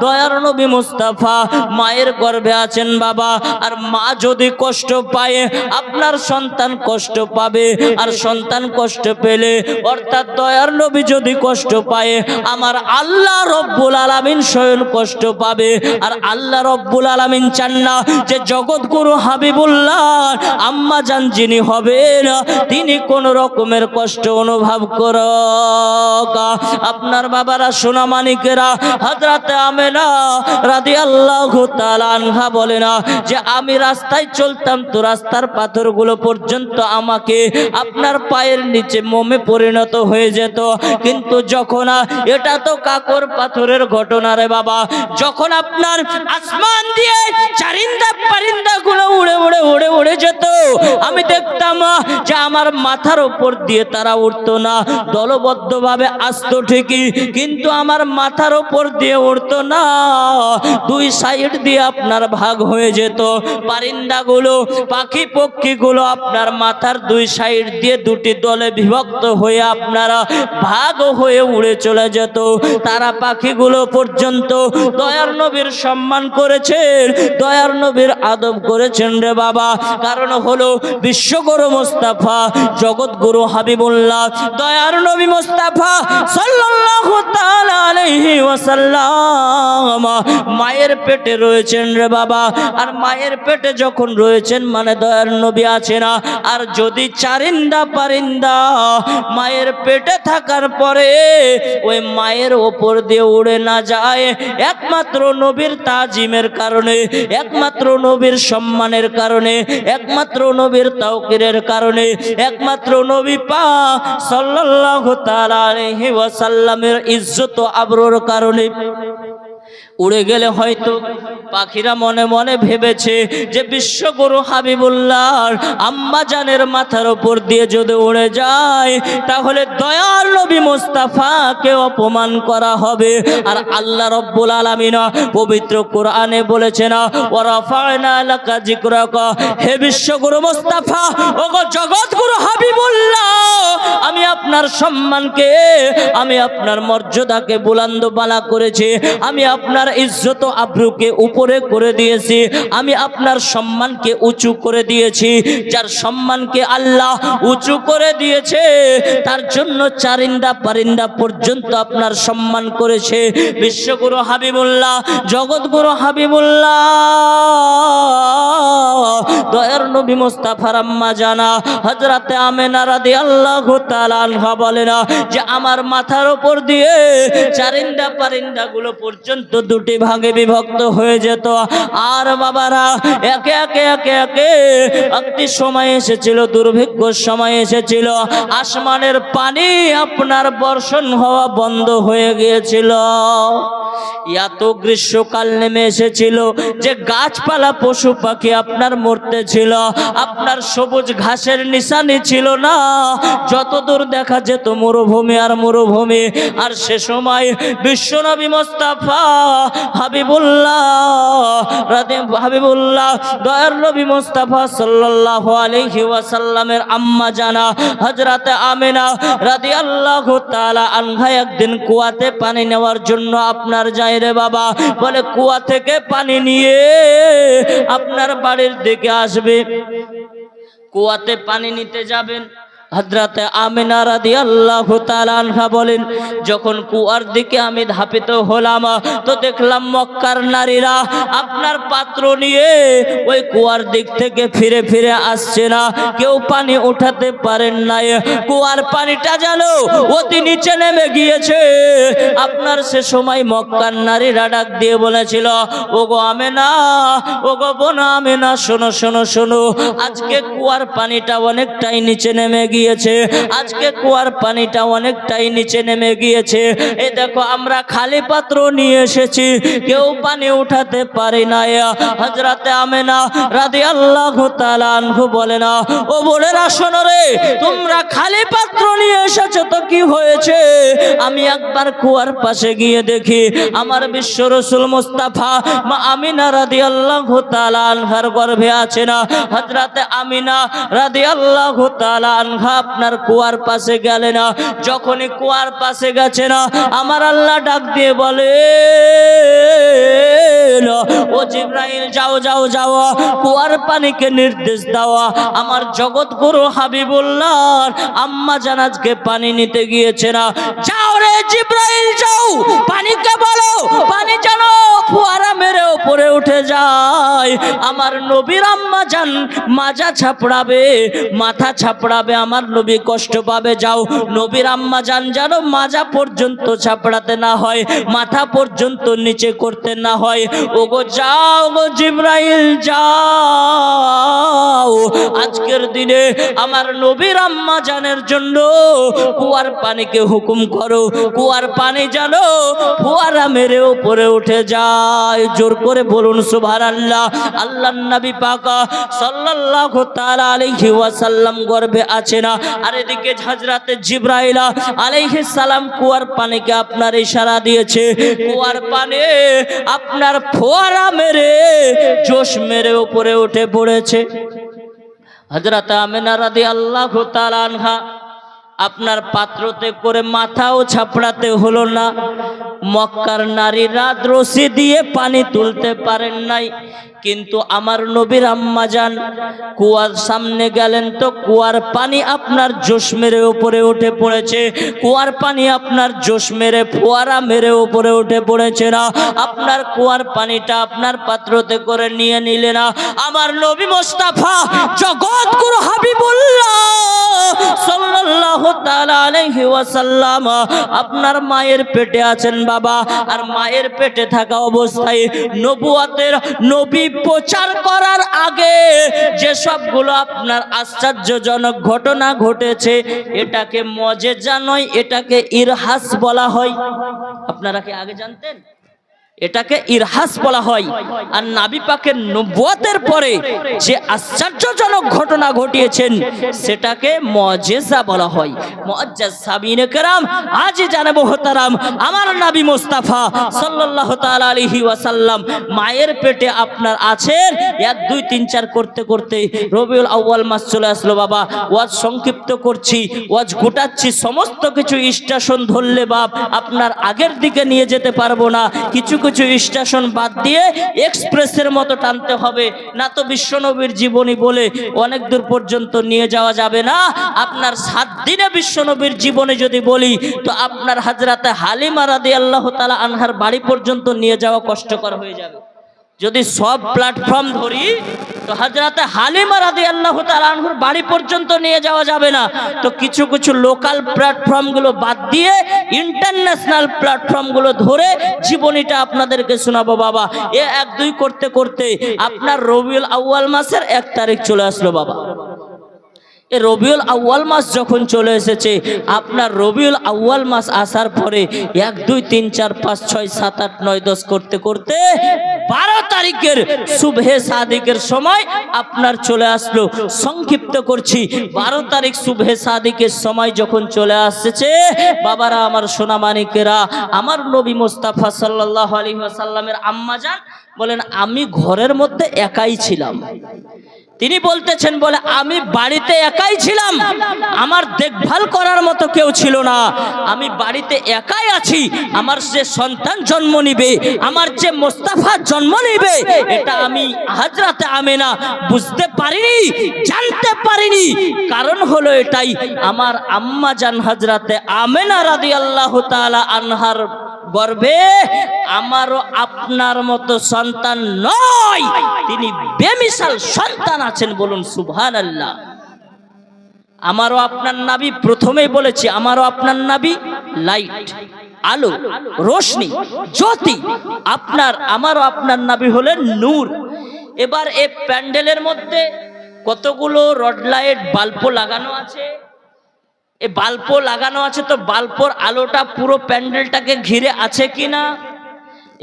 দয়ার নবী মুস্তাফা মায়ের গর্ভে আছেন বাবা। আর মা যদি কষ্ট পায় আপনার সন্তান কষ্ট পাবে, আর সন্তান কষ্ট পেলে অর্থাৎ দয়ার নবী যদি কষ্ট পায় আমার আল্লাহ রব্বুল আলামিন স্বয়ং কষ্ট পাবে। আর আল্লাহ রব্বুল আলামিন চান না যে জগৎগুরু হাবিবুল্লাহ আম্মা জান যিনি হবেন তিনি কোন রকমের কষ্ট অনুভব করুক। আপনার বাবারা সোনা মানিকেরা হযরত আমেনা রাদিয়াল্লাহু তাআলা আনহা বলে না যে আমি রাস্তায় চলতাম তো রাস্তার পাথরগুলো পর্যন্ত আমাকে আপনার পায়ের নিচে মোমে পরিণত হয়ে যেত, কিন্তু যখন এটা তো কাকর পাথরের ঘটনা রে বাবা, যখন আপনার আসমান দিয়ে চারিন্দা পারিন্দা গুলো উড়ে উড়ে উড়ে উড়ে যেত আমি দেখতাম যে আমার মাথার উপর দিয়ে তারা উঠতো না, দলবদ্ধভাবে আসতো ঠিকই কিন্তু আমার মাথার উপর দিয়ে উঠতো না, দুই সাইড দিয়ে আপনার ভাগ হয়ে যেত। পারিন্দাগুলো পাখি পক্ষীগুলো আপনার মাথার দুই সাইড দিয়ে দুটি দলে বিভক্ত হয়ে আপনারা ভাগ হয়ে উড়ে চলে যেত। তারা পাখিগুলো পর্যন্ত দয়ার নবীর সম্মান করেছেন, দয়ার নবীর আদব করেছেন রে বাবা। কারণ হলো বিশ্বগুরু মুস্তাফা জগৎগুরু হাবিবুল্লাহ দয়ার নবী মুস্তাফা সাল্লাল্লাহু তাআলা আলাইহি ওয়াসাল্লাম মায়ের পেটে রয়েছেন রে বাবা। আর মায়ের পেটে যখন রয়েছেন মানে দয়ার নবী আছে না। আর যদি চারিন্দা পারিন্দা মায়ের পেটে থাকার পরে ওই মায়ের ওপর দিয়ে উড়ে না যায় একমাত্র নবীর তাজিমের কারণে, একমাত্র নবীর সম্মানের কারণে, একমাত্র নবীর তাওকিরের কারণে, একমাত্র নবী পাক সাল্লাল্লাহু তাআলা আলাইহি ওয়াসাল্লামের ইজ্জত আবরুর কারণে উড়ে গেলে হয়তো পাখিরা মনে মনে ভেবেছে যে বিশ্বগুরু হাবিবুল্লাহর আম্মা জানের মাথার উপর দিয়ে যদি উড়ে যায় তাহলে দয়ার নবী মুস্তাফাকে অপমান করা হবে। আর আল্লাহ রব্বুল আলামিন পবিত্র কোরআনে বলেছেন ওয়া রাফা'না লাকা যিকরাকা, হে বিশ্বগুরু মুস্তাফা ওগো জগৎগুরু হাবিবুল্লাহ আমি আপনার সম্মানকে, আমি আপনার মর্যাদাকে বুলন্দ বালা করেছি, আমি আপনার ইজ্জত আবরুকে উপরে করে দিয়েছি, আমি আপনার সম্মানকে উঁচু করে দিয়েছি। যার সম্মানকে আল্লাহ উঁচু করে দিয়েছে তার জন্য চারিন্দা পারিন্দা পর্যন্ত আপনার সম্মান করেছে। বিশ্বগুরু হাবিবুল্লাহ জগৎগুরু হাবিবুল্লাহ দয়ার নবী মুস্তাফার আম্মা জানা হযরত আমেনা রাদিয়াল্লাহু তাআলা আনহা বলেন যে আমার মাথার উপর দিয়ে চারিন্দা পারিন্দা গুলো পর্যন্ত দুটি ভাগে বিভক্ত হয়ে যেত। আর বাবারা একে একে একে একে একটি সময় এসেছিল, দুর্ভিক্ষ সময় এসেছিল, আসমানের পানি আপনার বর্ষণ হওয়া বন্ধ হয়ে গিয়েছিল। এত গ্রীষ্মকাল নেমে এসেছিল যে গাছপালা পশু পাখি আপনার মরতে ছিল, আপনার সবুজ ঘাসের নিশানি ছিল না, যতদূর দেখা যেত মরুভূমি আর মরুভূমি। আর সে সময় বিশ্বনবী মুস্তাফা হাবিবুল্লাহ দয়ার নবী মুস্তাফা সাল্লাল্লাহু আলাইহি ওয়াসাল্লামের আম্মা জানা হযরত আমিনা রাদিয়াল্লাহু তাআলা আনহা একদিন কুয়াতে পানি নেওয়ার জন্য আপনার যায় রে বাবা, বলে কুয়া থেকে পানি নিয়ে আপনার বাড়ির দিকে আসবে, কুয়াতে পানি নিতে যাবেন। হযরত আমিনা রাদিয়াল্লাহু তাআলা আনহা বলেন যখন কুয়ার দিকে আমি ধাপিত হলাম তো দেখলাম মক্কার নারীরা আপনার পাত্র নিয়ে ওই কুয়ার দিক থেকে ফিরে ফিরে আসছে না, কেউ পানি উঠাতে পারেন নাই, কুয়ার পানিটা যেন অতি নিচে নেমে গিয়েছে। আপনার সে সময় মক্কার নারীরা ডাক দিয়ে বলেছিল ওগো আমিনা, ওগো বোন আমিনা, শোনো শোনো শোনো, আজকে কুয়ার পানিটা অনেকটাই নিচে নেমে গিয়েছে, আজকে কুয়ার পানিটা অনেকটাই নিচে নেমে গিয়েছে। এই দেখো আমরা খালি পাত্র নিয়ে এসেছি, কেউ পানি উঠাতে পারি না। হযরত আমিনা রাদিয়াল্লাহু তাআলা আনহু বলে না ও বোনেরা শোনো রে, তোমরা খালি পাত্র নিয়ে এসেছো তো কি হয়েছে, আমি একবার কুয়ার পাশে গিয়ে দেখি আমার বিশ্ব রাসূল মুস্তাফা মা আমিনা রাদিয়াল্লাহু তাআলা আনহার গর্ভে আছে না। হযরত আমিনা রাদিয়াল্লাহু তাআলা আনহা আনহা আপনার কুয়ার পাশে গেলে না। যখনই কুয়ার পাশে গেছে না, আমার আল্লাহ ডাক দিয়ে বলে, ও জিবরাইল যাও যাও যাও, কুয়ার পানিকে নির্দেশ দেওয়া আমার জগৎ গুরু হাবিবুল্লাহ আম্মা জান আজকে পানি নিতে গিয়েছে না। যাও রে জিবরাইল যাও, পানিকে বলো পানি যেন ফোয়ারা মেরে উপরে উঠে যায়। আমার নবীর আম্মা জান মাজা ছাপড়াবে, মাথা ছাপড়াবে, আমার নবী কষ্ট পাবে। যাও নবীর আম্মা জান যেন মাজা পর্যন্ত ছাপড়াতে না হয়, মাথা পর্যন্ত নিচে করতে না হয়। ওগো যাও গো জিবরাইল যাও, আজকের দিনে আমার নবীর আম্মা জানের জন্য কুয়ার পানিকে হুকুম করো, কুয়ার পানি যেন ফোয়ারা মেরে উপরে উঠে যায়। জোর করে বলুন সুবহানাল্লাহ। আল্লাহর নবী পাক সাল্লাল্লাহু তাআলা আলাইহি ওয়াসাল্লাম গর্বে আছে না, আর এদিকে হযরত জিবরাইল আলাইহিস সালাম কুয়ার পানিকে আপনার ইশারা দিয়েছে। কুয়ার পানি আপনার ফোয়ারা মেরে জোশ মেরে উপরে উঠে পড়েছে। হযরত আমিনা রাদিয়াল্লাহু তাআলা আনহা আপনার পাত্রতে করে মাথাও ছাপড়াতে হলো না। মক্কার নারীরা রশি দিয়ে পানি তুলতে পারেন নাই, কিন্তু আমার নবীর আম্মা জান কুয়ার সামনে গেলেন তো কুয়ার পানি আপনার জোশ মেরে উপরে উঠে পড়েছে। কুয়ার পানি আপনার জোশ মেরে ফোয়ারা মেরে উপরে উঠে পড়েছে না। আপনার কুয়ার পানিটা আপনার পাত্রতে করে নিয়ে নিলে না। আমার নবী মুস্তাফা জগৎ গুরু হাবিবুল্লাহ সাল্লাল্লাহু তাআলা আলাইহি ওয়াসাল্লাম আপনার মায়ের পেটে আছেন বাবা, আর মায়ের পেটে থাকা অবস্থায় নবুয়তের নবী প্রচার করার আগে যে সবগুলো আপনার আশ্চর্যজনক ঘটনা ঘটেছে, এটাকে মুজিজা নয়, এটাকে ইরহাস বলা হয়। আপনারা কি আগে জানতেন? এটাকে ইরহাস বলা হয়। আর নবী পাকের নবুয়তের পরে যে আশ্চর্যজনক ঘটনা ঘটিয়েছেন সেটাকে মুজিজা বলা হয়। মুআজ্জাজ সাহাবীয়ে কেরাম আজ জানাবো মোহতারাম, আমার নবী মুস্তাফা সাল্লাল্লাহু তাআলা আলাইহি ওয়াসাল্লাম মায়ের পেটে আপনার আছেন। 1 2 3 4 করতে করতে রবিউল আউয়াল মাস চলে আসলো বাবা। ওয়াজ সংক্ষিপ্ত করছি, ওয়াজ গোটাচ্ছি, সমস্ত কিছু স্টেশন ধরলে বাপ আপনার আগের দিকে নিয়ে যেতে পারবো না। কিছু কিছু স্টেশন বাদ দিয়ে এক্সপ্রেসের মতো টানতে হবে, না তো বিশ্বনবীর জীবনী বলে অনেক দূর পর্যন্ত নিয়ে যাওয়া যাবে না। আপনার 7 দিনে বিশ্বনবীর জীবনে যদি বলি তো আপনার হযরতে হালিমা রাদিয়াল্লাহু তাআলা আনহার বাড়ি পর্যন্ত নিয়ে যাওয়া কষ্টকর হয়ে যাবে। যদি সব প্ল্যাটফর্ম ধরি তো হযরতে হালিমা রাদিয়াল্লাহু তাআলা আনহার বাড়ি পর্যন্ত নিয়ে যাওয়া যাবে না। তো কিছু কিছু লোকাল প্ল্যাটফর্মগুলো বাদ দিয়ে ইন্টারন্যাশনাল প্ল্যাটফর্মগুলো ধরে জীবনীটা আপনাদেরকে শোনাবো বাবা। 1 2 করতে করতে আপনার রবিউল আউয়াল মাসের 1 তারিখ চলে আসলো বাবা। এই রবিউল আউয়াল মাস যখন চলে এসেছে, আপনার রবিউল আউয়াল মাস আসার পরে 1 2 3 4 5 6 7 8 9 10 করতে করতে 12 তারিখের সুবহে সাদিকের সময় আপনার চলে আসলো। সংক্ষিপ্ত করছি, 12 তারিখ সুবহে সাদিকের সময় যখন চলে আসছে বাবারা, আমার সোনা মানিকেরা, আমার নবী মুস্তাফা সাল্লাল্লাহু আলাইহি ওয়াসাল্লামের আম্মা জান বলেন আমি ঘরের মধ্যে একাই ছিলাম। তিনি বলতেছেন বলে আমি বাড়িতে একাই ছিলাম, আমার দেখভাল করার মতো কেউ ছিল না, আমি বাড়িতে একাই আছি। আমার যে সন্তান জন্ম নিবে, আমার যে মুস্তাফা জন্ম নিবে, এটা আমি হযরতে আমিনা বুঝতে পারিনি, জানতে পারিনি। কারণ হলো এটাই, আমার আম্মা জান হযরতে আমিনা রাদিয়াল্লাহু তাআলা আনহার গর্ভে আমারও আপনার মতো সন্তান নয়, তিনি বেমিসাল সন্তান আছেন। বলুন সুবহানাল্লাহ। আমারও আপনার নবী, প্রথমেই বলেছি আমারও আপনার নবী লাইট, আলো, রোশনি, জ্যোতি। আমারও আপনার নবী হলেন নূর। এবার এই প্যান্ডেলের মধ্যে কতগুলো রড লাইট বাল্বও লাগানো আছে। এই বাল্বও লাগানো আছে, তো বাল্বর আলোটা পুরো প্যান্ডেলটাকে ঘিরে আছে কিনা?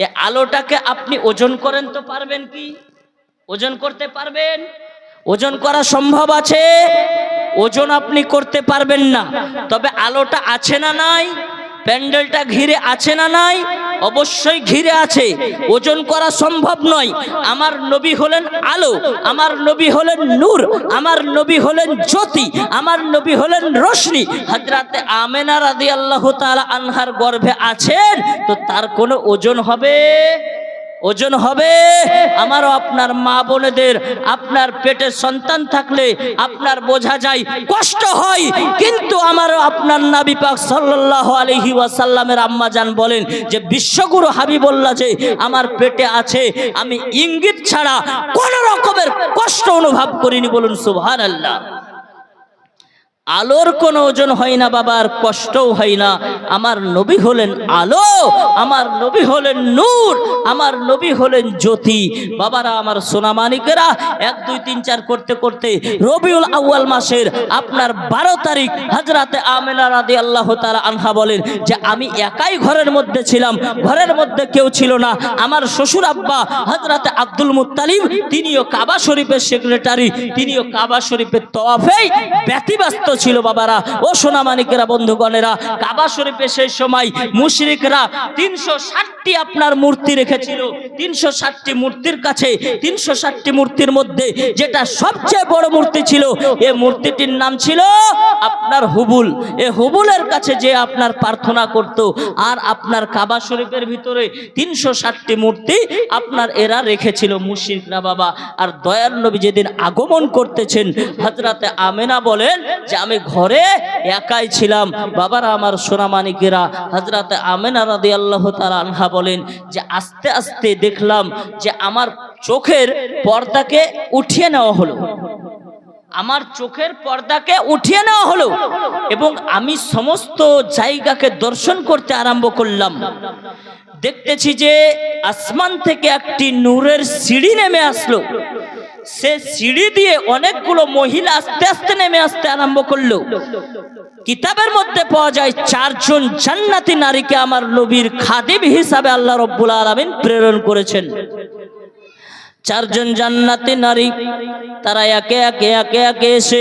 এই আলোটাকে আপনি ওজন করেন তো পারবেন কি? ওজন করতে পারবেন? ওজন করা সম্ভব আছে? ওজন আপনি করতে পারবেন না। তবে আলোটা আছে না নাই? প্যান্ডেলটা ঘিরে আছে না নাই? অবশ্যই ঘিরে আছে, ওজন করা সম্ভব নয়। আমার নবী হলেন আলো, আমার নবী হলেন নূর, আমার নবী হলেন জ্যোতি, আমার নবী হলেন রোশনি। হযরতে আমেনা রাদিয়াল্লাহু তাআলা আনহার গর্ভে আছেন, তো তার কোনো ওজন হবে? ওজন হবে? আমারও আপনার মা বোনেদের আপনার পেটে সন্তান থাকলে আপনার বোঝা যায় কষ্ট হয়, কিন্তু আমারও আপনার নবী পাক সাল্লাল্লাহু আলাইহি ওয়াসাল্লামের আম্মা জান বলেন যে বিশ্বগুরু হাবিবুল্লাহ যে আমার পেটে আছে, আমি ইঙ্গিত ছাড়া কোন রকমের কষ্ট অনুভব করিনি। বলুন সুবহানাল্লাহ। আলোর কোনো ওজন হয় না বাবার, কষ্টও হয় না। আমার নবী হলেন আলো, আমার নবী হলেন নূর, আমার নবী হলেন জ্যোতি। বাবারা আমার সোনামানিকেরা, 1 2 3 4 করতে করতে রবিউল আউয়াল মাসের আপনার 12 তারিখ হযরতে আমেনা রাদিয়াল্লাহু তাআলা আনহা বলেন যে আমি একাই ঘরের মধ্যে ছিলাম, ঘরের মধ্যে কেউ ছিল না। আমার শ্বশুর আব্বা হযরতে আব্দুল মুত্তালিব, তিনিও কাবা শরীফের সেক্রেটারি, তিনিও কাবা শরীফের তওয়াফেই ব্যতিব্যস্ত ছিল। বাবারা ও সোনামানিকেরা, বন্ধুগণেরা, কাবা শরীফে সেই সময় মুশরিকরা 360টি আপনার মূর্তি রেখেছিল। 360টি মূর্তির কাছে, 360টি মূর্তির মধ্যে যেটা সবচেয়ে বড় মূর্তি ছিল, এই মূর্তিটির নাম ছিল আপনার হুবুল। এই হুবুলের কাছে যে আপনার প্রার্থনা করত। আর আপনার কাবা শরীফের ভিতরে 360টি মূর্তি আপনার এরা রেখেছিল মুশরিকরা বাবা। আর দয়ার নবী যেদিন আগমন করতেছেন, হযরতে আমেনা বলেন যে আমি ঘরে একাই ছিলাম। বাবারা আমার সোনামানিকেরা, হযরতে আমেনা রাদিয়াল্লাহু তাআলা আনহা বলেন যে আস্তে আস্তে দেখলাম যে আমার চোখের পর্দাকে উঠিয়ে নেওয়া হলো, আমার চোখের পর্দাকে উঠিয়ে নেওয়া হলো এবং আমি সমস্ত জায়গাকে দর্শন করতে আরম্ভ করলাম। দেখতেছি যে আসমান থেকে একটি নূরের সিঁড়ি নেমে আসলো। সে সিঁড়ি দিয়ে অনেকগুলো মহিলা আস্তে আস্তে নেমে আসতে আরম্ভ করলো। কিতাবের মধ্যে পাওয়া যায় 4 জন জান্নাতি নারীকে আমার নবীর খাদিম হিসাবে আল্লাহ রাব্বুল আলামিন প্রেরণ করেছেন। 4 জন জান্নাতি নারী, তারা একে একে এসে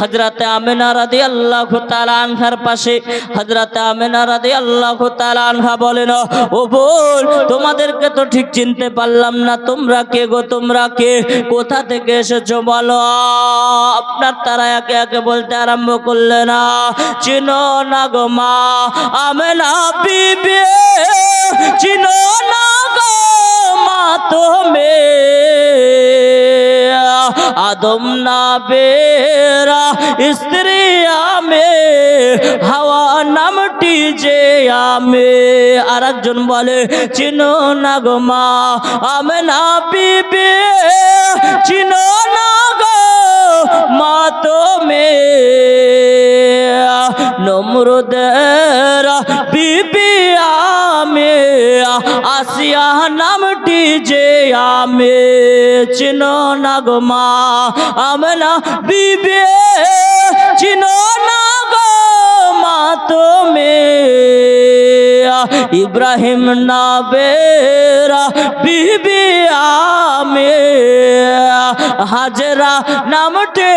হযরতে আমেনা রাদিয়াল্লাহু তাআলা আনহার পাশে। হযরতে আমেনা রাদিয়াল্লাহু তাআলা আনহা বলেন, ও বোন, তোমাদেরকে তো ঠিক চিনতে পারলাম না, তোমরা কে গো, তোমরা কে, কোথা থেকে এসেছো বলো। আপনার তারা একে একে বলতে আরম্ভ করলেন, চিনো না গো মা আমেনা বিবি, চিনো না গো মা তুমি আদম নাবেরা স্ত্রী আমে, হাওয়া নামটি যে আমে। আর একজন বলে, চিনো না গো মা আমেনা বিবি, চিনো না গো মা তুমি নমরুদের বিবি আমে, আসিয়া নামটি যে আমে। চিনো না গো মা আমেনা বিবি, চিনো না গো মা তুমি ইব্রাহিম নাবেরা বিবি আমে, হাজরা নামটি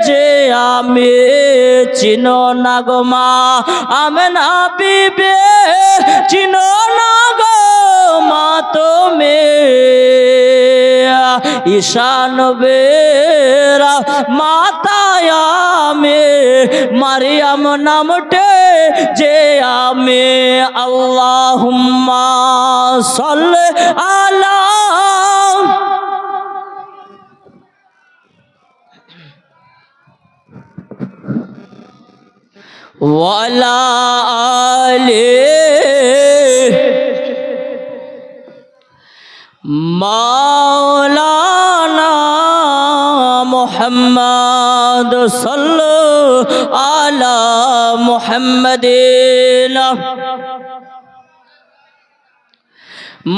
যে আমে। চিনো না গো মা আমেনা বিবি, চিনো না গো মা তুমি ঈশা নবেরা মাতায়ামে, মারিয়াম নামটে যে আমে। আল্লাহুম্মা সাল্লি আলা ওয়ালা আলি মাওলানা মুহাম্মদ সাল্লাল্লাহু আলা মুহাম্মাদিন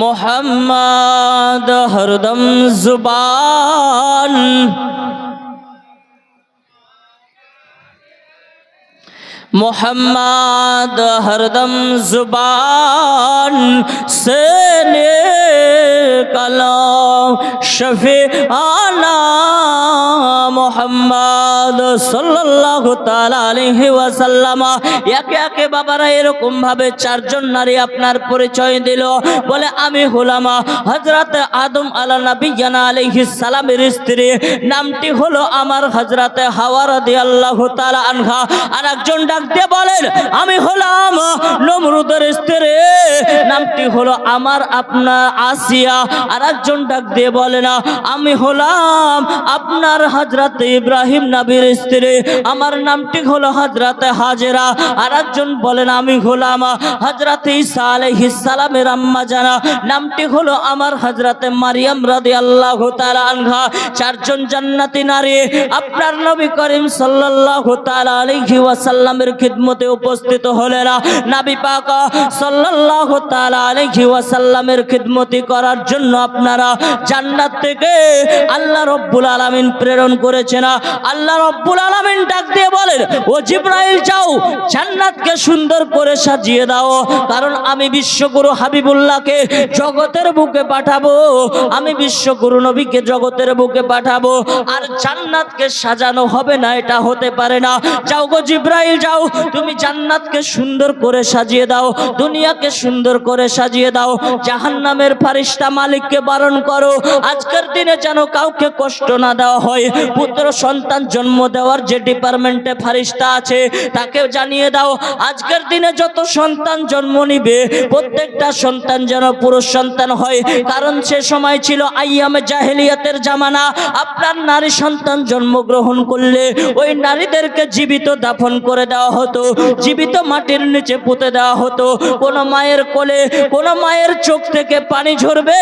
মুহাম্মদ হরদম जुबान मोहम्मद हरदम जुबान से निकलो शफी आना मोहम्मद सल्लल्लाहु ताला अलैहि ওয়াসাল্লাম। একে একে বাবারা এরকম ভাবে চারজন নারী আপনার পরিচয় দিল, বলে আমি হলাম হযরত আদম আলা নবিয়্যানা আলাইহিস সালামের স্ত্রী, নামটি হলো আমার হযরত হাওয়া রাদিয়াল্লাহু তাআলা আনহা। আর একজন ডাক দিয়ে বলেন আমি হলাম নমরুদের স্ত্রী, নামটি হলো আমার আপনার আসিয়া। আর একজন ডাক দিয়ে বলে না আমি হলাম আপনার হযরত ইব্রাহিম নবীর স্ত্রী, আমার নামটি হলো হযরত হাজেরা। আর একজন বলেন আমি হলাম হযরত ঈসা আলাইহিস সালামের আম্মা জানা, নামটি হলো আমার হযরত মারিয়াম রাদিয়াল্লাহু তাআলা আনহা। চারজন জান্নাতি নারী আপনার নবী করিম সাল্লাল্লাহু তাআলা আলাইহি ওয়াসাল্লামের খিদমতে উপস্থিত হলেন। নবী পাক সাল্লাল্লাহু তাআলা আলাইহি ওয়াসাল্লামের খিদমতি করার জন্য আপনারা জান্নাত থেকে আল্লাহ রাব্বুল আলামিন প্রেরণ করেছেন। আল্লাহ রাব্বুল আলামিন ডাক দিয়ে বলেন ও জিবরাইল যাও জান্নাতকে সুন্দর করে সাজিয়ে দাও, কারণ আমি বিশ্বগুরু হাবিবুল্লাহকে জগতের বুকে পাঠাবো, আমি বিশ্বগুরু নবীকে জগতের বুকে পাঠাবো, আর জান্নাতকে সাজানো হবে না, এটা হতে পারে না। যাও গো জিবরাইল যাও, তুমি জান্নাতকে সুন্দর করে সাজিয়ে দাও, দুনিয়াকে সুন্দর করে সাজিয়ে দাও। জাহান্নামের ফেরেশতা মালিককে বারণ করো আজকের দিনে যেন কাউকে কষ্ট না দেওয়া হয়। পুত্র সন্তান জন্ম দেওয়ার যে ডিপার্টমেন্টে ফেরেশতা আছে তাকে জানিয়ে দাও আজকের দিনে যত সন্তান জন্ম নিবে প্রত্যেকটা সন্তান যেন পুরুষ সন্তান হয়, কারণ সে সময় ছিল আইয়ামে জাহেলিয়াতের জামানা। আপনার নারী সন্তান জন্মগ্রহণ করলে ওই নারীদেরকে জীবিত দাফন করে দেওয়া হতো, জীবিত মাটির নিচে পুঁতে দেওয়া হতো। কোন মায়ের কোলে কোন মায়ের চোখ থেকে পানি ঝরবে,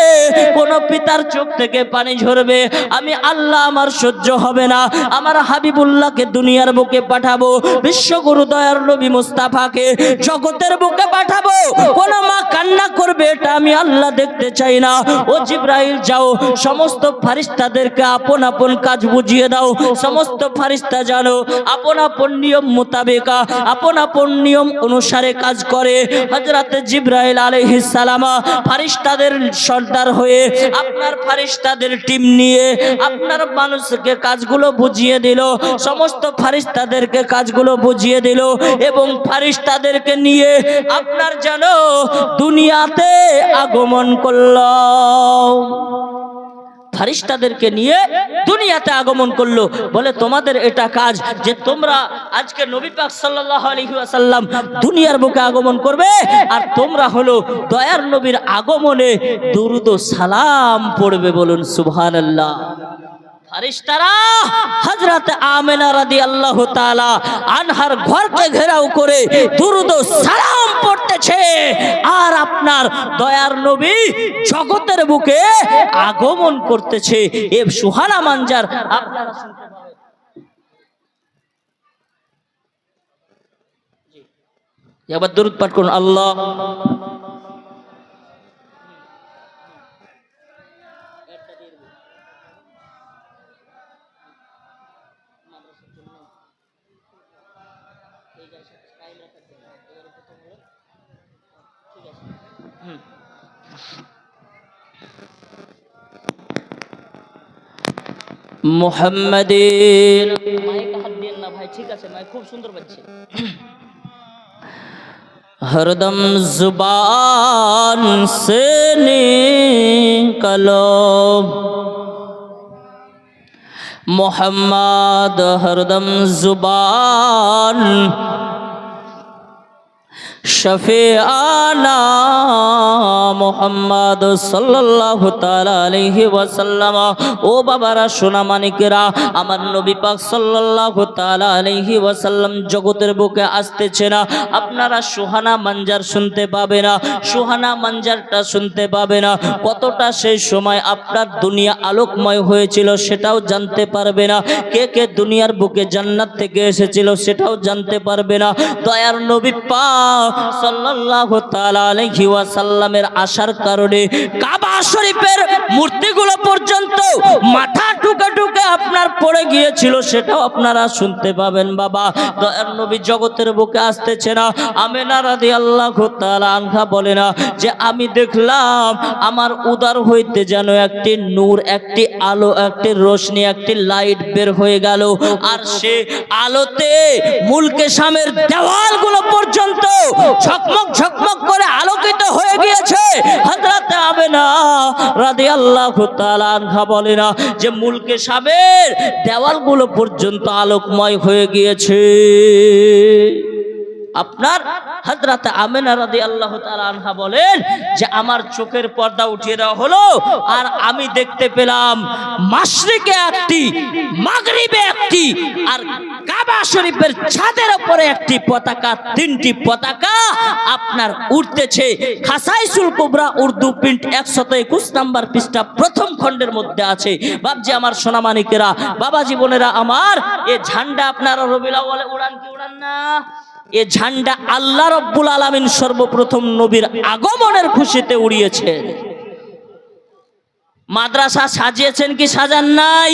কোন পিতার চোখ থেকে পানি ঝরবে। আমি আল্লাহ আমার সহ্য হবে না, আমার হাবিবুল্লাহকে দুনিয়ার বুকে পাঠাবো, বিশ্বগুরু দয়ার নবী মুস্তাফাকে জগতের বুকে পাঠাবো। কোন মা কান্না করবে এটা আমি আল্লাহ দেখতে চাই না। ও জিবরাইল যাও সমস্ত ফেরেশতাদেরকে আপন আপন কাজ বুঝিয়ে দাও, সমস্ত ফেরেশতা জানো আপন আপন নিয়ম মোতাবেক আপন আপন নিয়ম অনুসারে কাজ করে। হযরত জিবরাইল আলাইহিস সালাম ফেরেশতাদের সর্দার হয়ে আপনার ফেরেশতাদের টিম নিয়ে আপনার মানুষকে কাজগুলো বুঝিয়ে দিল, সমস্ত ফেরেশতাদেরকে কাজগুলো বুঝিয়ে দিল এবং ফেরেশতাদেরকে নিয়ে আপনার যেন দুনিয়াতে আগমন করলো, ফেরেশতাদেরকে নিয়ে দুনিয়াতে আগমন করলো। বলে তোমাদের এটা কাজ যে তোমরা আজকে নবী পাক সাল্লাল্লাহু আলাইহি ওয়াসাল্লাম দুনিয়ার বুকে আগমন করবে, আর তোমরা হলো দয়ার নবীর আগমনে দুরূদ ও সালাম পড়বে। বলুন সুবহানাল্লাহ। ফেরেশতারা হযরত আমিনা রাদিয়াল্লাহু তাআলা আনহার ঘরকে ঘেরাও করে দুরূদ ও সালাম পড়তেছে, আর আপনার দয়ার নবী জগতের বুকে আগমন করতেছে। এ সুহানা মানজার আপনারা শুনতে পাবেন। এবার দরুদ পাঠ করুন আল্লাহ। মুহাম্মাদিন মাইকে হাত দিন না ভাই, ঠিক আছে মাইক খুব সুন্দর বাজছে। हरदम जुबान से निकलो मोहम्मद हरदम जुबान शफीआना मोहम्मद सल्लल्लाहु ताला अलैहि वसल्लम। ओ बाबारा सोना मानिकेरा आमार नबी पाक सल्लल्लाहु ताला अलैहि वसल्लम जगतेर बुके आसतेছে না, আপনারা সুহানা মানজার শুনতে পাবে না, সুহানা মানজারটা শুনতে পাবে না। কতটা সেই সময় আপনার দুনিয়া আলোকময় হয়েছিল সেটাও জানতে পারবে না, কে কে দুনিয়ার বুকে জান্নাত থেকে এসেছিল সেটাও জানতে পারবে না। দয়ার নবী পাক সাল্লাল্লাহু তাআলা আলাইহি ওয়াসাল্লামের আসার কারণে কাবা শরীফের মূর্তিগুলো পর্যন্ত মাথা টুকে টুকে আপনার পড়ে গিয়েছিল, সেটাও আপনারা শুনতে পাবেন। বাবা দয়ার নবী জগতের বুকে আসতেছে না, আমেনা রাদিয়াল্লাহু তাআলা আনহা বলে না যে আমি দেখলাম আমার উদর হইতে যেন একটি নূর, একটি আলো, একটি রোশনি, একটি লাইট বের হয়ে গেল, আর সে আলোতে মুলকে শামের দেওয়ালগুলো পর্যন্ত ঝকমক ঝকমক করে আলোকিত হয়ে গিয়েছে। হযরত আমেনা রাদিয়াল্লাহু তাআলা আনহা বলে না যে মুলকে শামের দেওয়ালগুলো পর্যন্ত আলোকময় হয়ে গিয়েছে। আপনার হযরত আমেনা রাদিয়াল্লাহু তাআলা আনহা বলেন যে আমার চোখের পর্দা উঠিয়ে দেওয়া হলো, আর আমি দেখতে পেলাম মাশরিকে একটি, মাগরিবে একটি, আর কাবা শরীফের ছাদের উপরে একটি পতাকা, তিনটি পতাকা আপনার উঠতেছে। খাসাইসুল কুবরা উর্দু প্রিন্ট 121 নাম্বার পৃষ্ঠা প্রথম খণ্ডের মধ্যে আছে। বাবজি আমার সোনামানিকেরা, বাবা জীবনেরা আমার, এই ঝান্ডা আপনারা রবিউল আউয়ালে উড়ান কি উড়ান না? এ ঝান্ডা আল্লাহ রব্বুল আলামিন সর্বপ্রথম নবীর আগমনের খুশিতে উড়িয়েছেন। মাদ্রাসা সাজিয়েছেন কি সাজান নাই?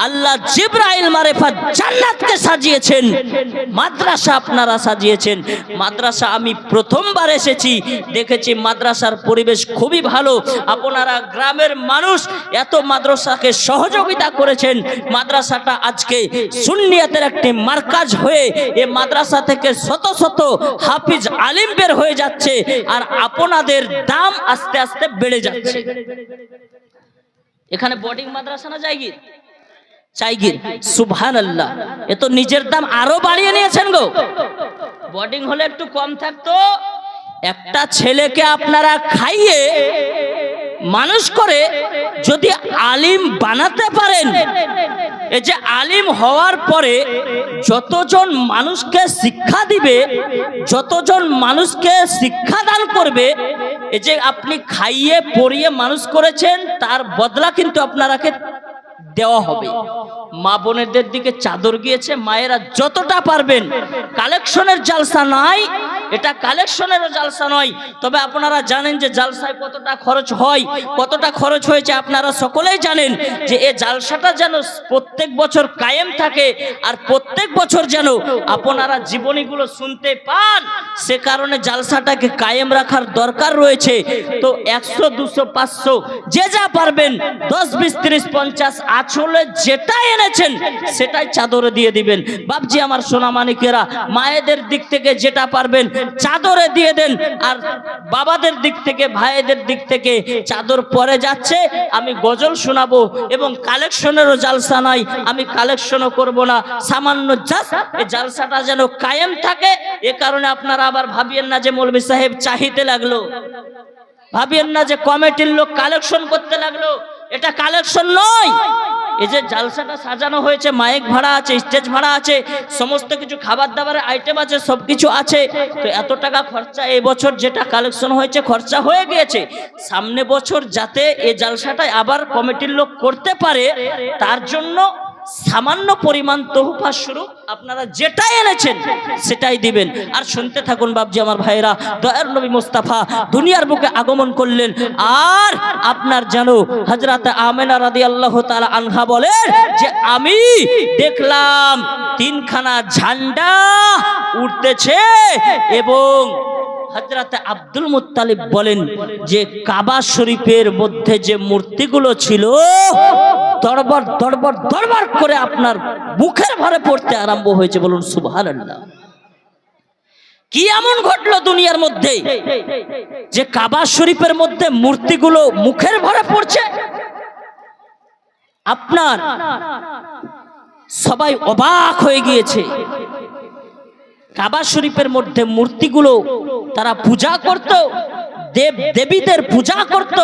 আল্লাহ জিবরাইল মারিফাত জান্নাতকে সাজিয়েছেন, মাদ্রাসা আপনারা সাজিয়েছেন। মাদ্রাসা আমি প্রথমবার এসেছি, দেখেছি মাদ্রাসার পরিবেশ খুবই ভালো। আপনারা গ্রামের মানুষ এত মাদ্রাসাকে সহযোগিতা করেছেন। মাদ্রাসাটা আজকে সুন্নিয়াতের একটি মার্কাজ হয়ে এ মাদ্রাসা থেকে শত শত হাফিজ আলিম বের হয়ে যাচ্ছে, আর আপনাদের দাম আস্তে আস্তে বেড়ে যাচ্ছে। এখানে বোর্ডিং মাদ্রাসা না জায়গির? জায়গির। সুবহানাল্লাহ, এ তো নিজের দাম আরো বাড়িয়ে নিয়েছেন গো। বোর্ডিং হলে একটু কম থাকতো। একটা ছেলেকে আপনারা খাইয়ে মানুষ করে যদি আলিম বানাতে পারেন, এই যে আলিম হওয়ার পরে যতজন মানুষকে শিক্ষা দিবে, যতজন মানুষকে শিক্ষা দান করবে, এই যে আপনি খাইয়ে পরিয়ে মানুষ করেছেন, তার বদলা কিন্তু আপনারাকে দেওয়া হবে। মা বোনেদের দিকে চাদর গিয়েছে, মায়েরা যতটা পারবেন, কালেকশনের জালসা নাই, এটা কালেকশনেরও জালসা নয়। তবে আপনারা জানেন যে জালসায় কতটা খরচ হয়, কতটা খরচ হয়েছে আপনারা সকলেই জানেন। যে এই জালসাটা যেন প্রত্যেক বছর কায়েম থাকে, আর প্রত্যেক বছর যেন আপনারা জীবনীগুলো শুনতে পান, সে কারণে জালসাটাকে কায়েম রাখার দরকার রয়েছে। তো 100, 200, 500 যে যা পারবেন, 10, 20, 30, 50 আঁচলে যেটা এনেছেন সেটাই চাদরে দিয়ে দিবেন। বাপজি আমার সোনা মানিকেরা, মায়েদের দিক থেকে যেটা পারবেন চাদরে দিয়ে দেন, আর বাবাদের দিক থেকে, ভাইদের দিক থেকে চাদর পরে যাচ্ছে। আমি গজল শোনাবো এবং কালেকশনেরও জালসা নাই, আমি কালেকশনও করব না, সামান্য জাস্ট এই জালসাটা যেন কায়েম থাকে। এ কারণে আপনারা আবার ভাবিয়েন না যে মৌলভী সাহেব চাহিতে লাগলো, ভাবিয়েন না যে কমিটির লোক কালেকশন করতে লাগলো। এটা কালেকশন নয়। এই যে জালসাটা সাজানো হয়েছে, মাইক ভাড়া আছে, স্টেজ ভাড়া আছে, সমস্ত কিছু খাবার দাবারের আইটেম আছে, সবকিছু আছে। তো এত টাকা খরচা এই বছর যেটা কালেকশন হয়েছে খরচা হয়ে গিয়েছে। সামনে বছর যাতে এই জালসাটাই আবার কমিটির লোক করতে পারে, তার জন্য সামান্য পরিমাণ তোহফা স্বরূপ আপনারা যেটাই এনেছেন সেটাই দিবেন। আর শুনতে থাকুন বাবজি আমার ভাইরা, দয়ার নবী মুস্তাফা দুনিয়ার বুকে আগমন করলেন, আর আপনার জানো হযরত আমেনা রাদিয়াল্লাহু তাআলা আনহা বলেন যে আমি দেখলাম 3খানা ঝান্ডা উঠতেছে, এবং হযরত আব্দুল মুত্তালিব বলেন যে কাবা শরীফের মধ্যে যে মূর্তিগুলো ছিল দরবার দরবার দরবার করে আপনার মুখের ভরে পড়তে আরম্ভ হয়েছে। বলুন সুবহানাল্লাহ। কি এমন ঘটলো দুনিয়ার মধ্যে যে কাবা শরীফের মধ্যে মূর্তিগুলো মুখের ভরে পড়ছে? আপনার সবাই অবাক হয়ে গিয়েছে। কাবা শরীফের মধ্যে মূর্তিগুলো তারা পূজা করত, দেব দেবীদের পূজা করত,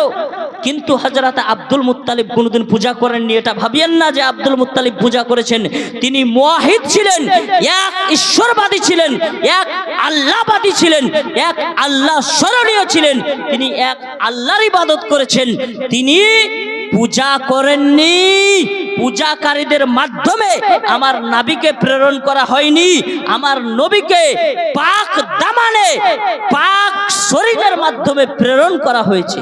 কিন্তু হযরত আব্দুল মুত্তালিব কোনোদিন পূজা করেননি। এটা ভাবিয়েন না যে আব্দুল মুত্তালিব পূজা করেছেন। তিনি মুওয়াহিদ ছিলেন, এক ঈশ্বরবাদী ছিলেন, এক আল্লাহবাদী ছিলেন, এক আল্লাহ স্মরণীয় ছিলেন। তিনি এক আল্লাহর ইবাদত করেছেন। তিনি পূজা করেননি। পূজাকারীদের মাধ্যমে আমার নবীকে প্রেরণ করা হয়নি। আমার নবীকে পাক দামানে, পাক শরীরের মাধ্যমে প্রেরণ করা হয়েছে।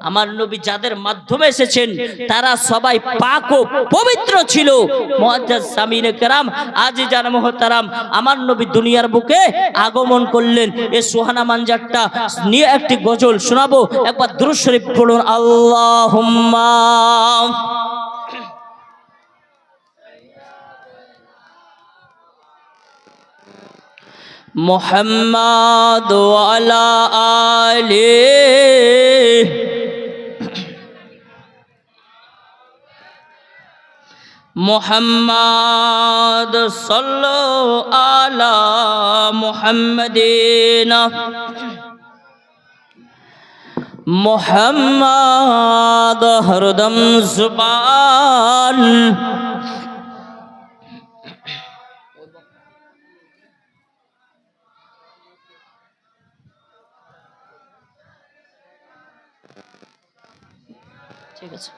আমার নবী যাদের মাধ্যমে এসেছেন তারা সবাই পাক ও পবিত্র ছিল। মুআজ্জাজ সামিনে কেরাম, আজিজান মুহতারাম, আমার নবী দুনিয়ার বুকে আগমন করলেন। এই সুহানা মানজারটা নিয়ে একটি গজল শোনাবো। একবার দুরূদ শরীফ পড়ুন। আল্লাহুম্মা মুহাম্মাদ ওয়া আলা আলিহি মুহাম্মাদ সাল্লাল্লাহু আলা মুহাম্মাদিন মুহাম্মাদ হরদম জুবান ঠিক আছে।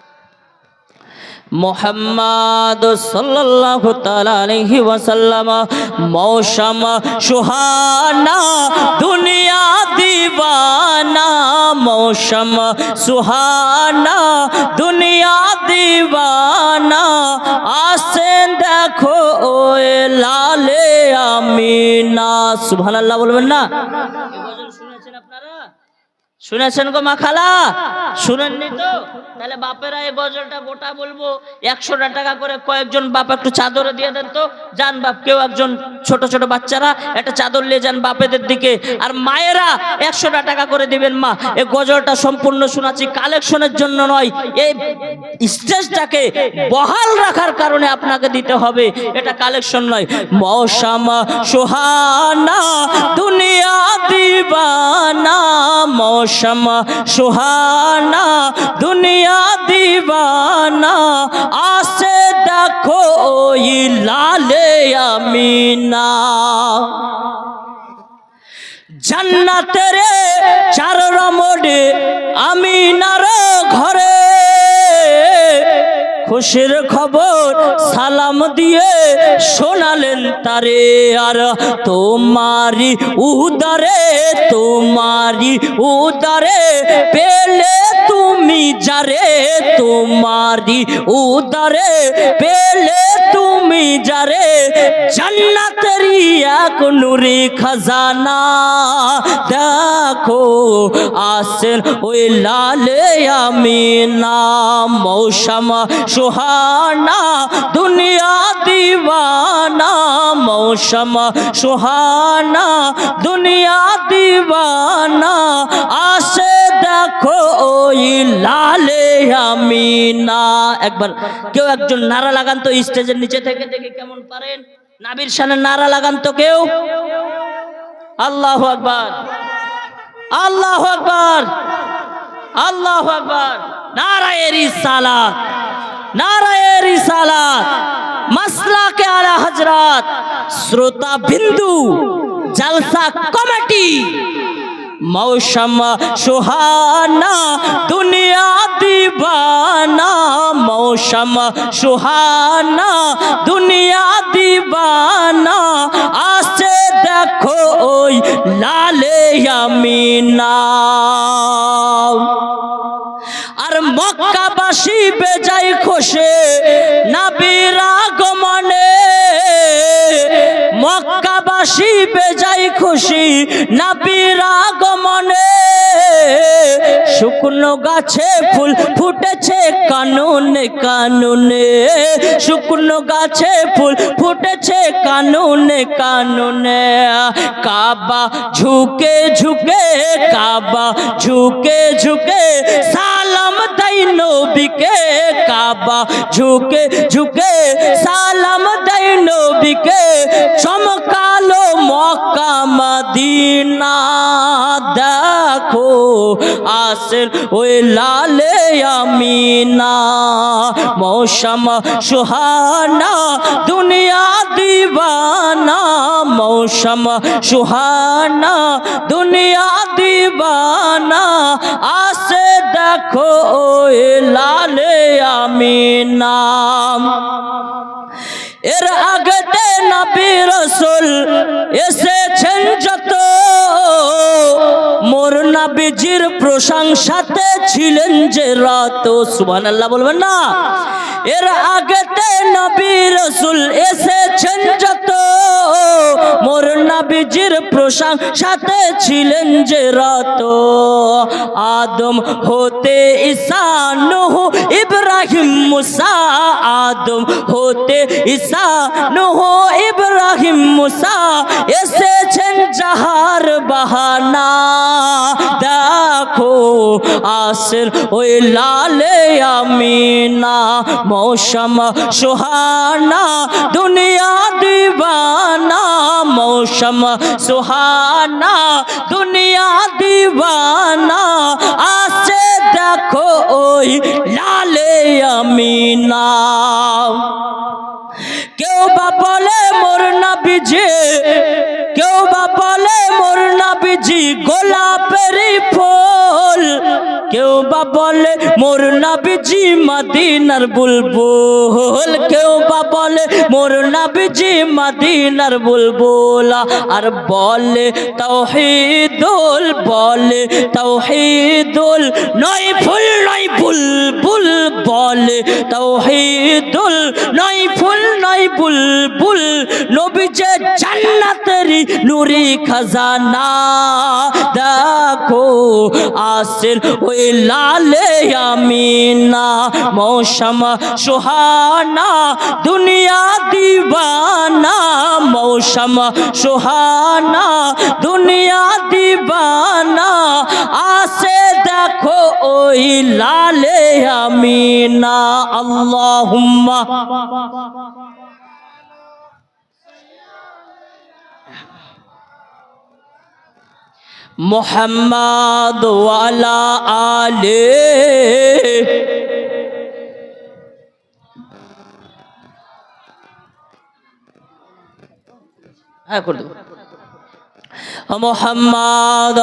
মুহাম্মদ সাল্লাল্লাহু তাআলা আলাইহি ওয়াসাল্লাম মৌসম সুহানা দুনিয়া দিবানা, মৌসম সুহানা দুনিয়া দিবানা, আসেন দেখো ওই লালে আমিনা। সুবহানাল্লাহ বলবেন না? শুনেছেন আপনারা? শুনেছেন গো মা খালা? শুনেননি তো? তাহলে বাপেরা এই গজলটা গোটা বলবো। 100 টাকা করে কয়েকজন বাপ একটু চাদরে দিয়ে দেন তো। যান বাপ, কেউ একজন ছোট ছোট বাচ্চারা একটা চাদর নিয়ে যান বাপেদের দিকে। আর মায়েরা 100 টাকা করে দিবেন। মা, এই গজলটা সম্পূর্ণ শোনাচ্ছি, কালেকশনের জন্য নয়, এই স্টেজটাকে বহাল রাখার কারণে আপনাকে দিতে হবে, এটা কালেকশন নয়। মৌসম সুহানা দুনিয়া দিবানা, মৌসম সুহানা দুনিয়া দিবানা, আসে দেখো ওই লালে আমিনা। জান্নাতের চার রমডে আমিনার ঘরে, খুশির খবর সালাম দিয়ে শোনালেন তারে। আর তোমারি উদারে, তোমারি উদারে পেলে তুমি যারে, তোমারি উদারে পেলে তুমি যারে, জান্নাতেরই এক নুরি খাজানা, দেখো আসেন ওই লালে আমিনা। মৌসম সুহানা দুনিয়া দিবানা, মৌসম সুহানা দুনিয়া দিবানা, আসে দেখো ওই লালে আমিনা। একবার কেউ একজন নারা লাগান তো স্টেজের নিচে থেকে, দেখে কেমন পারেন। নাবির শানে নারা লাগান তো কেউ। আল্লাহু আকবার, আল্লাহু আকবার, আল্লাহু আকবার। নারায়ে রিসালাত, নারায়ে রিসালাত। মাসলাকে আলা হযরত শ্রোতা বিন্দু জলসা কমিটি। মৌসম সুহানা দুনিয়া দিবানা, মৌসম সুহানা দুনিয়া দিবানা, আসে দেখো ওই লালে আমিনা। আর মক্কাবাসী বেজায় খুশি নবীর আগমনে, মক্কাবাসী বেজায় খুশি নবীর আগমনে, শুকনো গাছে ফুল ফুটেছে কানুনে কানুনে, শুকনো গাছে ফুল ফুটেছে কানুনে কানুনে। কাবা ঝুঁকে ঝুঁকে, কাবা ঝুঁকে ঝুঁকে সালাম দেই নবীকে, কাবা ঝুঁকে ঝুঁকে সালাম দেই নবীকে। চমকালো মক্কা মদিনা, দেখো আসেন ওই লালে আমিনা। মৌসম সুহানা দুনিয়া দিবানা, মৌসম সুহানা দুনিয়া দিবানা, আসে দেখো ওই লালে আমিনা। এর আগেতে নবী রাসূল এসেছেন যত, মোর মোর নবীজির প্রশংসাতে ছিলেন যে রাত। সুবহানাল্লাহ বলবেন না? এর আগেতে নবী রাসূল এসেছেন যত, মোর নবীজির প্রশংসাতে ছিলেন যে রাত। আদম হতে ঈসা নূহ ইব্রাহিম মুসা, আদম হতে ঈসা নূহ ইব্রাহিম মুসা, এসেছেন যাহার বাহানা। দেখো আসর ওই লালে আমিনা, মৌসম সুহানা দুনিয়া দিবানা, মৌসম সুহানা দুনিয়া দিবানা। আসে দেখো ওই লালে আমিনা। কেউ বা বলে মোর নবীজি, কেউ বা বলে মোর নবীজি গোলাপেরই ফুল, কেউ বা বলে মোর নবীজি মদিনার বুলবুল, কেউ বা বলে মোর নবীজি মদিনার বুলবুল। আর বলে তাওহীদুল, বলে তাওহীদুল, নয় ফুল নয় বুলবুল, বলে তাওহীদুল নয় ফুল নয় বুলবুল। নবী যে জান্নাতেরই নূরি খাজানা। দেখো আসেন ওই লালে আমিনা, মৌসম সুহানা দুনিয়া দিবানা, মৌসম সুহানা দুনিয়া দিবানা। আসে দেখো ওই লালে আমিনা। আল্লাহুম্মা মুহাম্মাদ ওয়ালা আলে। হ্যাঁ করে দেবো। মুহাম্মদ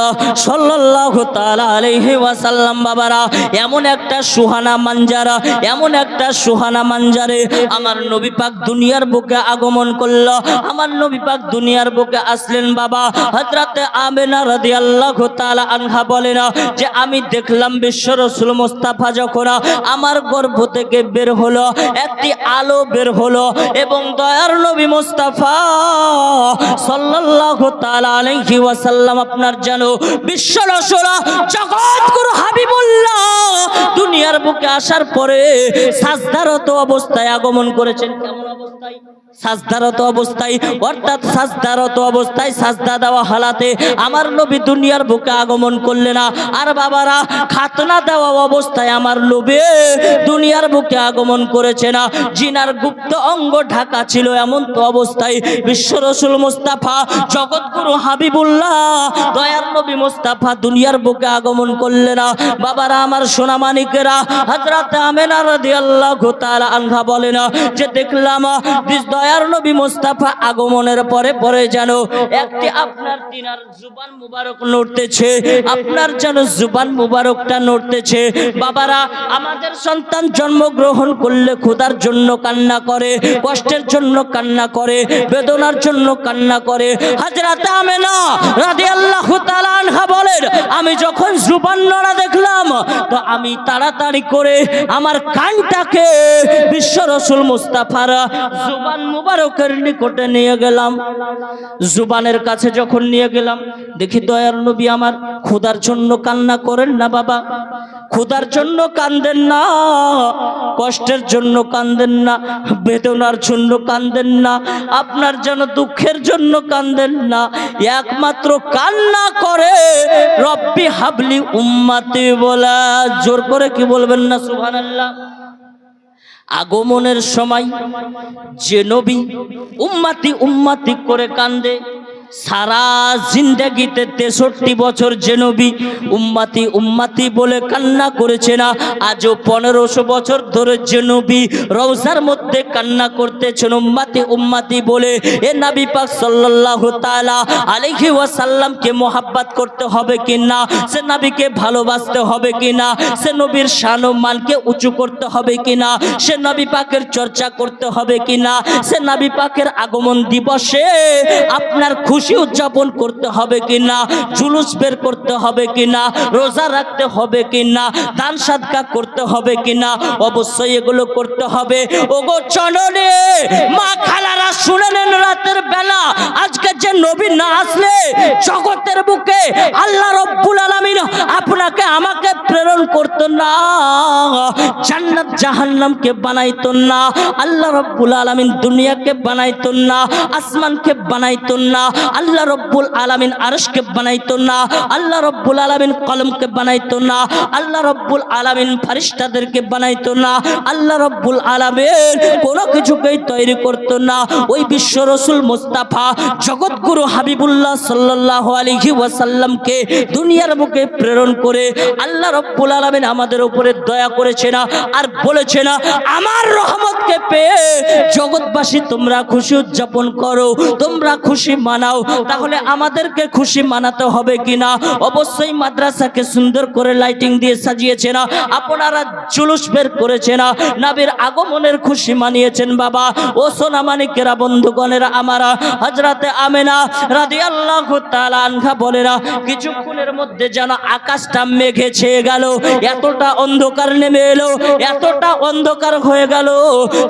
সাল্লাল্লাহু তাআলা আলাইহি ওয়াসাল্লাম। বাবারা এমন একটা সুহানা মানজারা, এমন একটা সুহানা মানজারে আমার নবী পাক দুনিয়ার বুকে আগমন করলো। আমার নবী পাক দুনিয়ার বুকে আসলেন। বাবা হযরতে আমিনা রাদিয়াল্লাহু তাআলা আনহা বলেন যে আমি দেখলাম বিশ্ব রাসূল মুস্তাফা যখন আমার গর্ভ থেকে বের হলো, একটি আলো বের হলো এবং দয়ার নবী মুস্তাফা সাল্লাল্লাহু তাআলা আলাইহি ওয়াসাল্লাম আপনার যেন বিশ্ব রাসূল জগৎগুরু হাবিবুল্লাহ দুনিয়ার বুকে আসার পরে সাজদারত অবস্থায় আগমন করেছেন। কেমন অবস্থায়? সাজদারত অবস্থায়, অর্থাৎ সাজদারত অবস্থায় সাজদা দেওয়া হালাতে আমার নবী দুনিয়ার বুকে আগমন করলেন না। আর বাবারা খাতনা দেওয়া অবস্থায় আমার নবী দুনিয়ার বুকে আগমন করেছে না। জিনার গুপ্ত অঙ্গ ঢাকা ছিল এমন তো অবস্থায় বিশ্ব রাসূল মুস্তাফা জগৎগুরু হাবিবুল্লাহ দয়ার নবী মুস্তাফা দুনিয়ার বুকে আগমন করলেন না। বাবারা আমার সোনা মানিকেরা, হযরত আমিনা রাদিয়াল্লাহু তাআলা আনহা বলেন যে দেখলাম দয়ার নবী মুস্তাফা আগমনের পরে পরে যেন একটি আপনার তিনার জুবান মুবারক নড়তেছে, আপনার যেন জুবান মুবারকটা নড়তেছে। বাবারা আমাদের সন্তান জন্মগ্রহণ করলে খোদার জন্য কান্না করে, কষ্টের জন্য কান্না করে, বেদনার জন্য কান্না করে। হযরত আমিনা রাদিয়াল্লাহু তাআলা আনহা বলেন আমি যখন জুবান নড়া দেখলাম তো আমি তাড়াতাড়ি করে আমার কানটাকে বিশ্ব রাসূল মুস্তাফার জুবান মুবারকের নিকটে নিয়ে গেলাম। জুবানের কাছে যখন নিয়ে গেলাম দেখি দয়ার নবী আমার খোদার জন্য কান্না করেন না। বাবা খোদার জন্য কান্দেন না, কষ্টের জন্য কান্দেন না, বেদনার জন্য কান্দেন না, আপনার যেন দুঃখের জন্য কান্দেন না, একমাত্র কান্না করে রব্বি হাবলি উম্মতি বলা। জোর করে কি বলবেন না সুবহানাল্লাহ? আগমনের সময় যে নবী উম্মতি উম্মতি করে কান্দে, সারা জিন্দেগিতে 63 বছর যে নবী উম্মতি উম্মতি বলে কান্না করেছে না, আজও 1500 বছর ধরে যে নবী রওজার মধ্যে কান্না করতেছেন উম্মতি উম্মতি বলে। এ নবী পাক সাল্লাল্লাহু তাআলা আলাইহি ওয়াসাল্লামকে মোহাব্বত করতে হবে কিনা, সে নবীকে ভালোবাসতে হবে কিনা, সে নবীর শান ও মানকে উঁচু করতে হবে কিনা, সে নবী পাকের চর্চা করতে হবে কিনা, সে নবী পাকের আগমন দিবসে আপনার খুশি উদযাপন করতে হবে কিনা, জুলুস বের করতে হবে কিনা, রোজা রাখতে হবে কিনা, দান সাদকা করতে হবে কিনা, অবশ্যই এগুলো করতে হবে। ওগো চননে মা খালারা শুনে নেন, রাতের বেলা আজকে যে নবী না আসলে জগতের বুকে আল্লাহ রব্বুল আলামিন আপনাকে আমাকে প্রেরণ করতো না, জান্নাত জাহান্নামকে বানাইতো না, আল্লাহ রব্বুল আলামিন দুনিয়াকে বানাইতো না, আসমানকে বানাইতো না, আল্লাহ রব্বুল আলামিন আরশকে বানাইতো না, আল্লাহ রব্বুল আলামিন কলমকে বানাইতো না, আল্লাহ রব্বুল আলামিন ফেরেশতাদেরকে বানাইতো না, আল্লাহ রব্বুল আলামিন কোনো কিছুকেই তৈরি করতো না। ওই বিশ্ব রাসূল মুস্তাফা জগৎগুরু হাবিবুল্লাহ সাল্লাল্লাহু আলাইহি ওয়াসাল্লামকে দুনিয়ার বুকে প্রেরণ করে আল্লাহ রব্বুল আলামিন আমাদের উপরে দয়া করেছে না আর বলেছে না, আমার রহমতকে পেয়ে জগৎবাসী তোমরা খুশি উদযাপন করো, তোমরা খুশি মানাও। তাহলে আমাদেরকে খুশি মানাতে হবে কিনা? অবশ্যই মাদ্রাসাকে সুন্দর করে লাইটিং দিয়ে সাজিয়েছে না, আপনারা জুলুস বের করেছে না, নবীর আগমনের খুশি মানিয়েছেন বাবা। ও সোনামানিকেরা, বন্ধুগণেরা আমারা, হযরতে আমেনা রাদিয়াল্লাহু তাআলা আনহা বলে না, কিছুক্ষণের মধ্যে যেন আকাশটা মেঘে ছেয়ে গেল, এতটা অন্ধকার নেমে এলো, এতটা অন্ধকার হয়ে গেল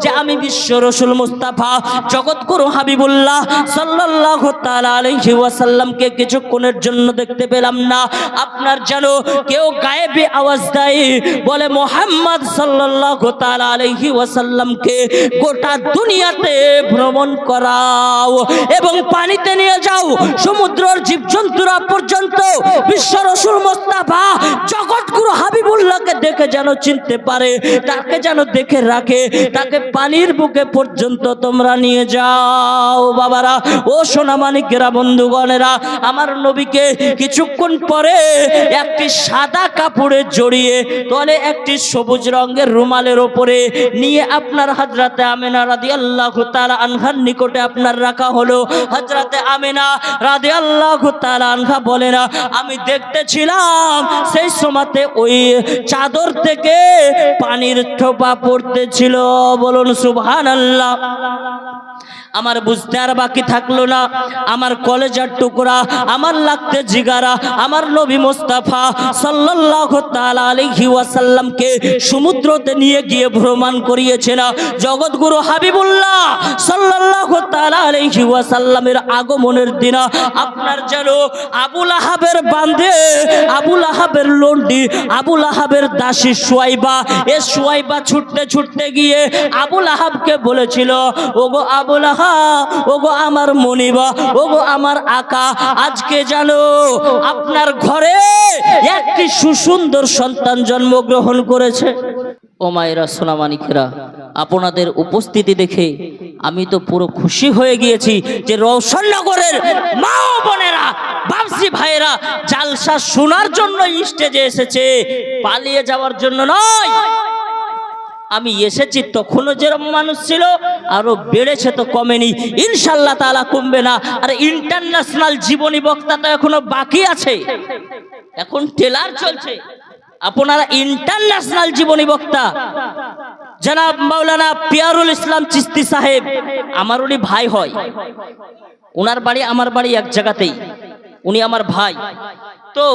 যে আমি বিশ্ব রাসূল মুস্তাফা জগৎগুরু হাবিবুল্লাহ সাল্লাল্লাহু তাআলা আলাইহি ওয়াসাল্লামকে কিছুক্ষণের জন্য দেখতে পেলাম না। আপনার যেন কেউ গায়েবী আওয়াজ দেয়, বলে মুহাম্মদ সাল্লাল্লাহু তাআলা আলাইহি ওয়াসাল্লামকে গোটা দুনিয়াতে ভ্রমণ করাও এবং পানিতে নিয়ে যাও, সমুদ্রের জীবজন্তুরা পর্যন্ত বিশ্ব রাসূল মুস্তাফা জগৎগুরু হাবিবুল্লাহকে দেখে যেন চিনতে পারে, তাকে যেন দেখে রাখে, তাকে পানির বুকে পর্যন্ত তোমরা নিয়ে যাও বাবারা। ও সোনামানিকেরা, বন্ধুগণেরা, আমার নবীকে কিছুক্ষণ পরে একটি সাদা কাপড়ে জড়িয়ে তলে একটি সবুজ রঙের রুমালের ওপরে নিয়ে আপনার হযরতে আমেনা রাদিয়াল্লাহু তাআলা আনহার নিকটে আপনার রাখা হলো। হযরতে আমেনা রাদিয়াল্লাহু তাআলা আনহা বলে না, আমি দেখতেছিলাম সেই সময়তে ওই চাদর থেকে পানির ঠোপা পড়তেছিল। বলুন সুবহানাল্লাহ। আমার বুঝতে আর বাকি থাকলো না, আমার কলেজার টুকরা, আমার লাগতে জিগারা, আমার নবী মুস্তাফা সাল্লাল্লাহু তাআলা আলাইহি ওয়াসাল্লামকে সমুদ্রতে নিয়ে গিয়ে ভ্রমণ করিয়েছে না জগৎগুরু হাবিবুল্লাহ সাল্লাল্লাহু তাআলা আলাইহি ওয়াসাল্লামের আগমনের দিন আপনার যেন আবু লাহাবের বান্দে, আবু লাহাবের লন্ডি, আবু লাহাবের দাসী সুয়াইবা, এ সুয়াইবা ছুটতে ছুটতে গিয়ে আবু লাহাবকে বলেছিল, ওগো আবু লাহাব, ওগো আমার মনিবা, ওগো আমার আকা, আজকে জানো আপনার ঘরে একটি সুন্দর সন্তান জন্মগ্রহণ করেছে। ও মায়েরা, সোনামানিকেরা, আপনাদের উপস্থিতি দেখে আমি তো পুরো খুশি হয়ে গিয়েছি যে রওশননগরের মা ও বোনেরা, বাপসি ভাইয়েরা জালসা শোনার জন্য স্টেজে এসেছে, পালিয়ে যাওয়ার জন্য নয়। আমি এসেছি তখনও যেরকম মানুষ ছিল আরো বেড়েছে, তো কমেনি, ইনশাআল্লাহ তাআলা কমবে না। আর ইন্টারন্যাশনাল জীবনী বক্তা তো এখনো বাকি আছে, এখন ট্রেলার চলছে। আপনারা ইন্টারন্যাশনাল জীবনী বক্তা জনাব মাওলানা পিয়ারুল ইসলাম চিশতি সাহেব, আমার উনি ভাই হয়, ওনার বাড়ি আমার বাড়ি এক জায়গাতেই, উনি আমার ভাই। তো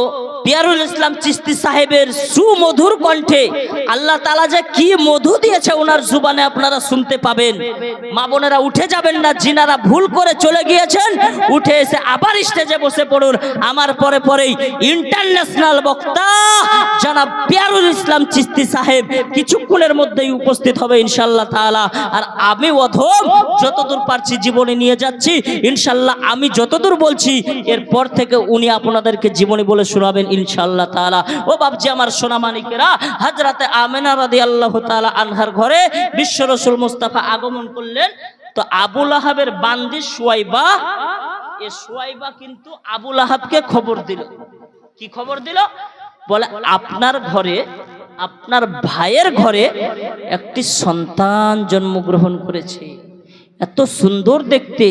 পিয়ারুল ইসলাম চিশতি সাহেবের সুমধুর কণ্ঠে আল্লাহ তাআলা যে কি মধু দিয়েছে ওনার জুবানে আপনারা শুনতে পাবেন। মা বোনেরা উঠে যাবেন না, যিনারা ভুল করে চলে গিয়েছেন উঠে এসে আবার স্টেজে বসে পড়ুন। আমার পরে পরেই ইন্টারন্যাশনাল বক্তা জনাব পিয়ারুল ইসলাম চিশতি সাহেব কিছুক্ষণের মধ্যেই উপস্থিত হবে ইনশাআল্লাহ তাআলা। আর আমি অধম যতদূর পারছি জীবনে নিয়ে যাচ্ছি, ইনশাআল্লাহ আমি যতদূর বলছি এরপর থেকে উনি আপনাদেরকে জীবনী বলে শোনাবেন ইনশাআল্লাহ তাআলা। ও বাপজি আমার সোনামানিকেরা, হযরতে আমেনা রাদিয়াল্লাহু তাআলা আনহার ঘরে বিশ্ব রাসূল মুস্তাফা আগমন করলেন। তো আবু লাহাবের বান্দি সুয়াইবা, এই সুয়াইবা কিন্তু আবু লাহাবকে খবর দিল। কি খবর দিল? বলে আপনার ঘরে, আপনার ভাইয়ের ঘরে একটি সন্তান জন্মগ্রহণ করেছে, এত সুন্দর দেখতে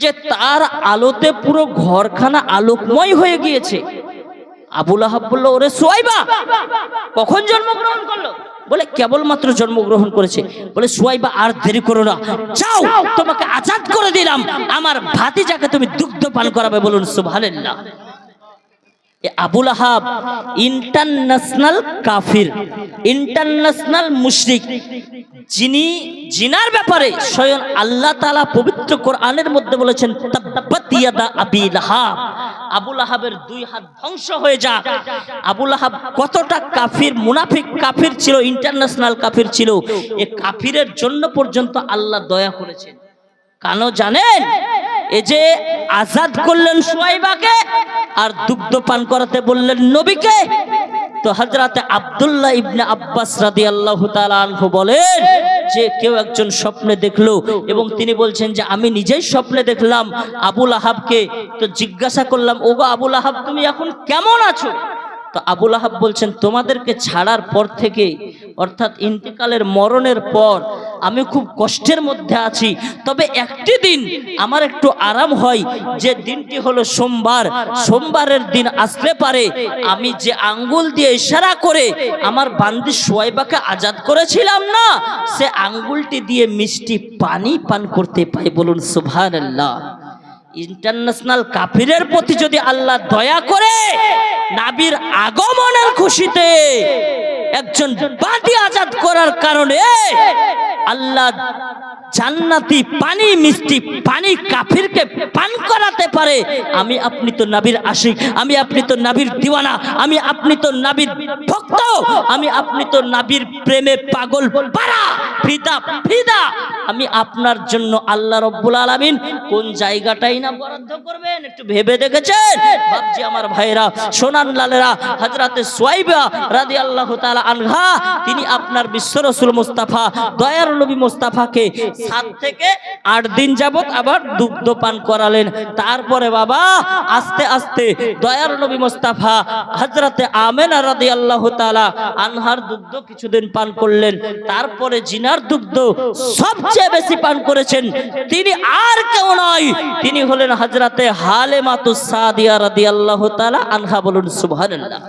যে তার আলোতে পুরো ঘরখানা আলোকময় হয়ে গিয়েছে। আবু লাহাব বলল, ওরে সুয়াইবা কখন জন্মগ্রহণ করলো? বলে কেবলমাত্র জন্মগ্রহণ করেছে। বলে সুয়াইবা আর দেরি করো না, যাও তোমাকে আজাদ করে দিলাম, আমার ভাতিজাকে তুমি দুগ্ধ পান করাবে। বলুন সুবহানাল্লাহ। আবু লাহাব ইন্টারন্যাশনাল কাফির, ইন্টারন্যাশনাল মুশরিক, যিনি জিনার ব্যাপারে স্বয়ং আল্লাহ তাআলা পবিত্র কোরআনের মধ্যে বলেছেন তাব্বাত ইয়াদা আবি লাহাব, আবু লাহাবের দুই হাত ধ্বংস হয়ে যাক। আবু লাহাব কতটা কাফির, মুনাফিক কাফির ছিল, ইন্টারন্যাশনাল কাফির ছিল। এই কাফিরের জন্য পর্যন্ত আল্লাহ দয়া করেছেন। কেন জানেন? এই যে আজাদ করলেন সুয়াইবাকে আর দুগ্ধ পান করাতে বললেন নবীকে, তো হযরতে আব্দুল্লাহ ইবনে আব্বাস রাদিয়াল্লাহু তাআলা আনহু বলেন যে কেউ একজন স্বপ্নে দেখলো, এবং তিনি বলছেন যে আমি নিজেই স্বপ্নে দেখলাম আবু লাহাবকে। তো জিজ্ঞাসা করলাম, ওগো আবু লাহাব তুমি এখন কেমন আছো? তো আবু লাহাব বলছেন, তোমাদেরকে ছাড়ার পর থেকে, অর্থাৎ ইন্তেকালের মরণের পর আমি খুব কষ্টের মধ্যে আছি। তবে একটি দিন আমার একটু আরাম হয়, যে দিনটি হলো সোমবার। সোমবারের দিন আসলে পারে আমি যে আঙ্গুল দিয়ে ইশারা করে আমার বান্দি সুয়াইবাকে আজাদ করেছিলাম না, সে আঙ্গুলটি দিয়ে মিষ্টি পানি পান করতে পাই। বলুন সুবহানাল্লাহ। ইন্টারন্যাশনাল কাফিরের প্রতি যদি আল্লাহ দয়া করে, নবীর আগমনের খুশিতে একজন বাদী আজাদ করার কারণে আল্লাহ জান্নাতি পানি, মিষ্টি পানি কাফিরকে পান করাতে পারে, আমি আপনি তো নবীর আশিক, আমি আপনি তো নবীর দিওয়ানা, আমি আপনি তো নবীর ভক্ত, আমি আপনি তো নবীর প্রেমে পাগল পারা ফিদা ফিদা। আমি আপনার জন্য আল্লাহ রাব্বুল আলামিন কোন জায়গাটাই না বরাদ্দ করবেন, একটু ভেবে দেখেছেন? বাপজি আমার ভাইরা, সোনান লালেরা, হযরতে সুয়াইবা রাদিয়াল্লাহু তাআলা আনহা, তিনি আপনার বিশ্ব রাসূল মুস্তাফা, দয়ার নবী মুস্তাফাকে 7 থেকে 8 দিন যাবত আবার দুগ্ধ পান করালেন। তারপরে বাবা আস্তে আস্তে দয়ার নবী মুস্তাফা হযরতে আমেনা রাদিয়াল্লাহু তাআলা আনহার দুগ্ধ কিছুদিন পান করলেন। তারপরে জিনার দুগ্ধ সবচেয়ে বেশি পান করেছেন তিনি আর কেউ নয়, তিনি হলেন হযরতে হালিমাতুস সাদিয়া রাদিয়াল্লাহু তাআলা আনহা। বলুন সুবহানাল্লাহ।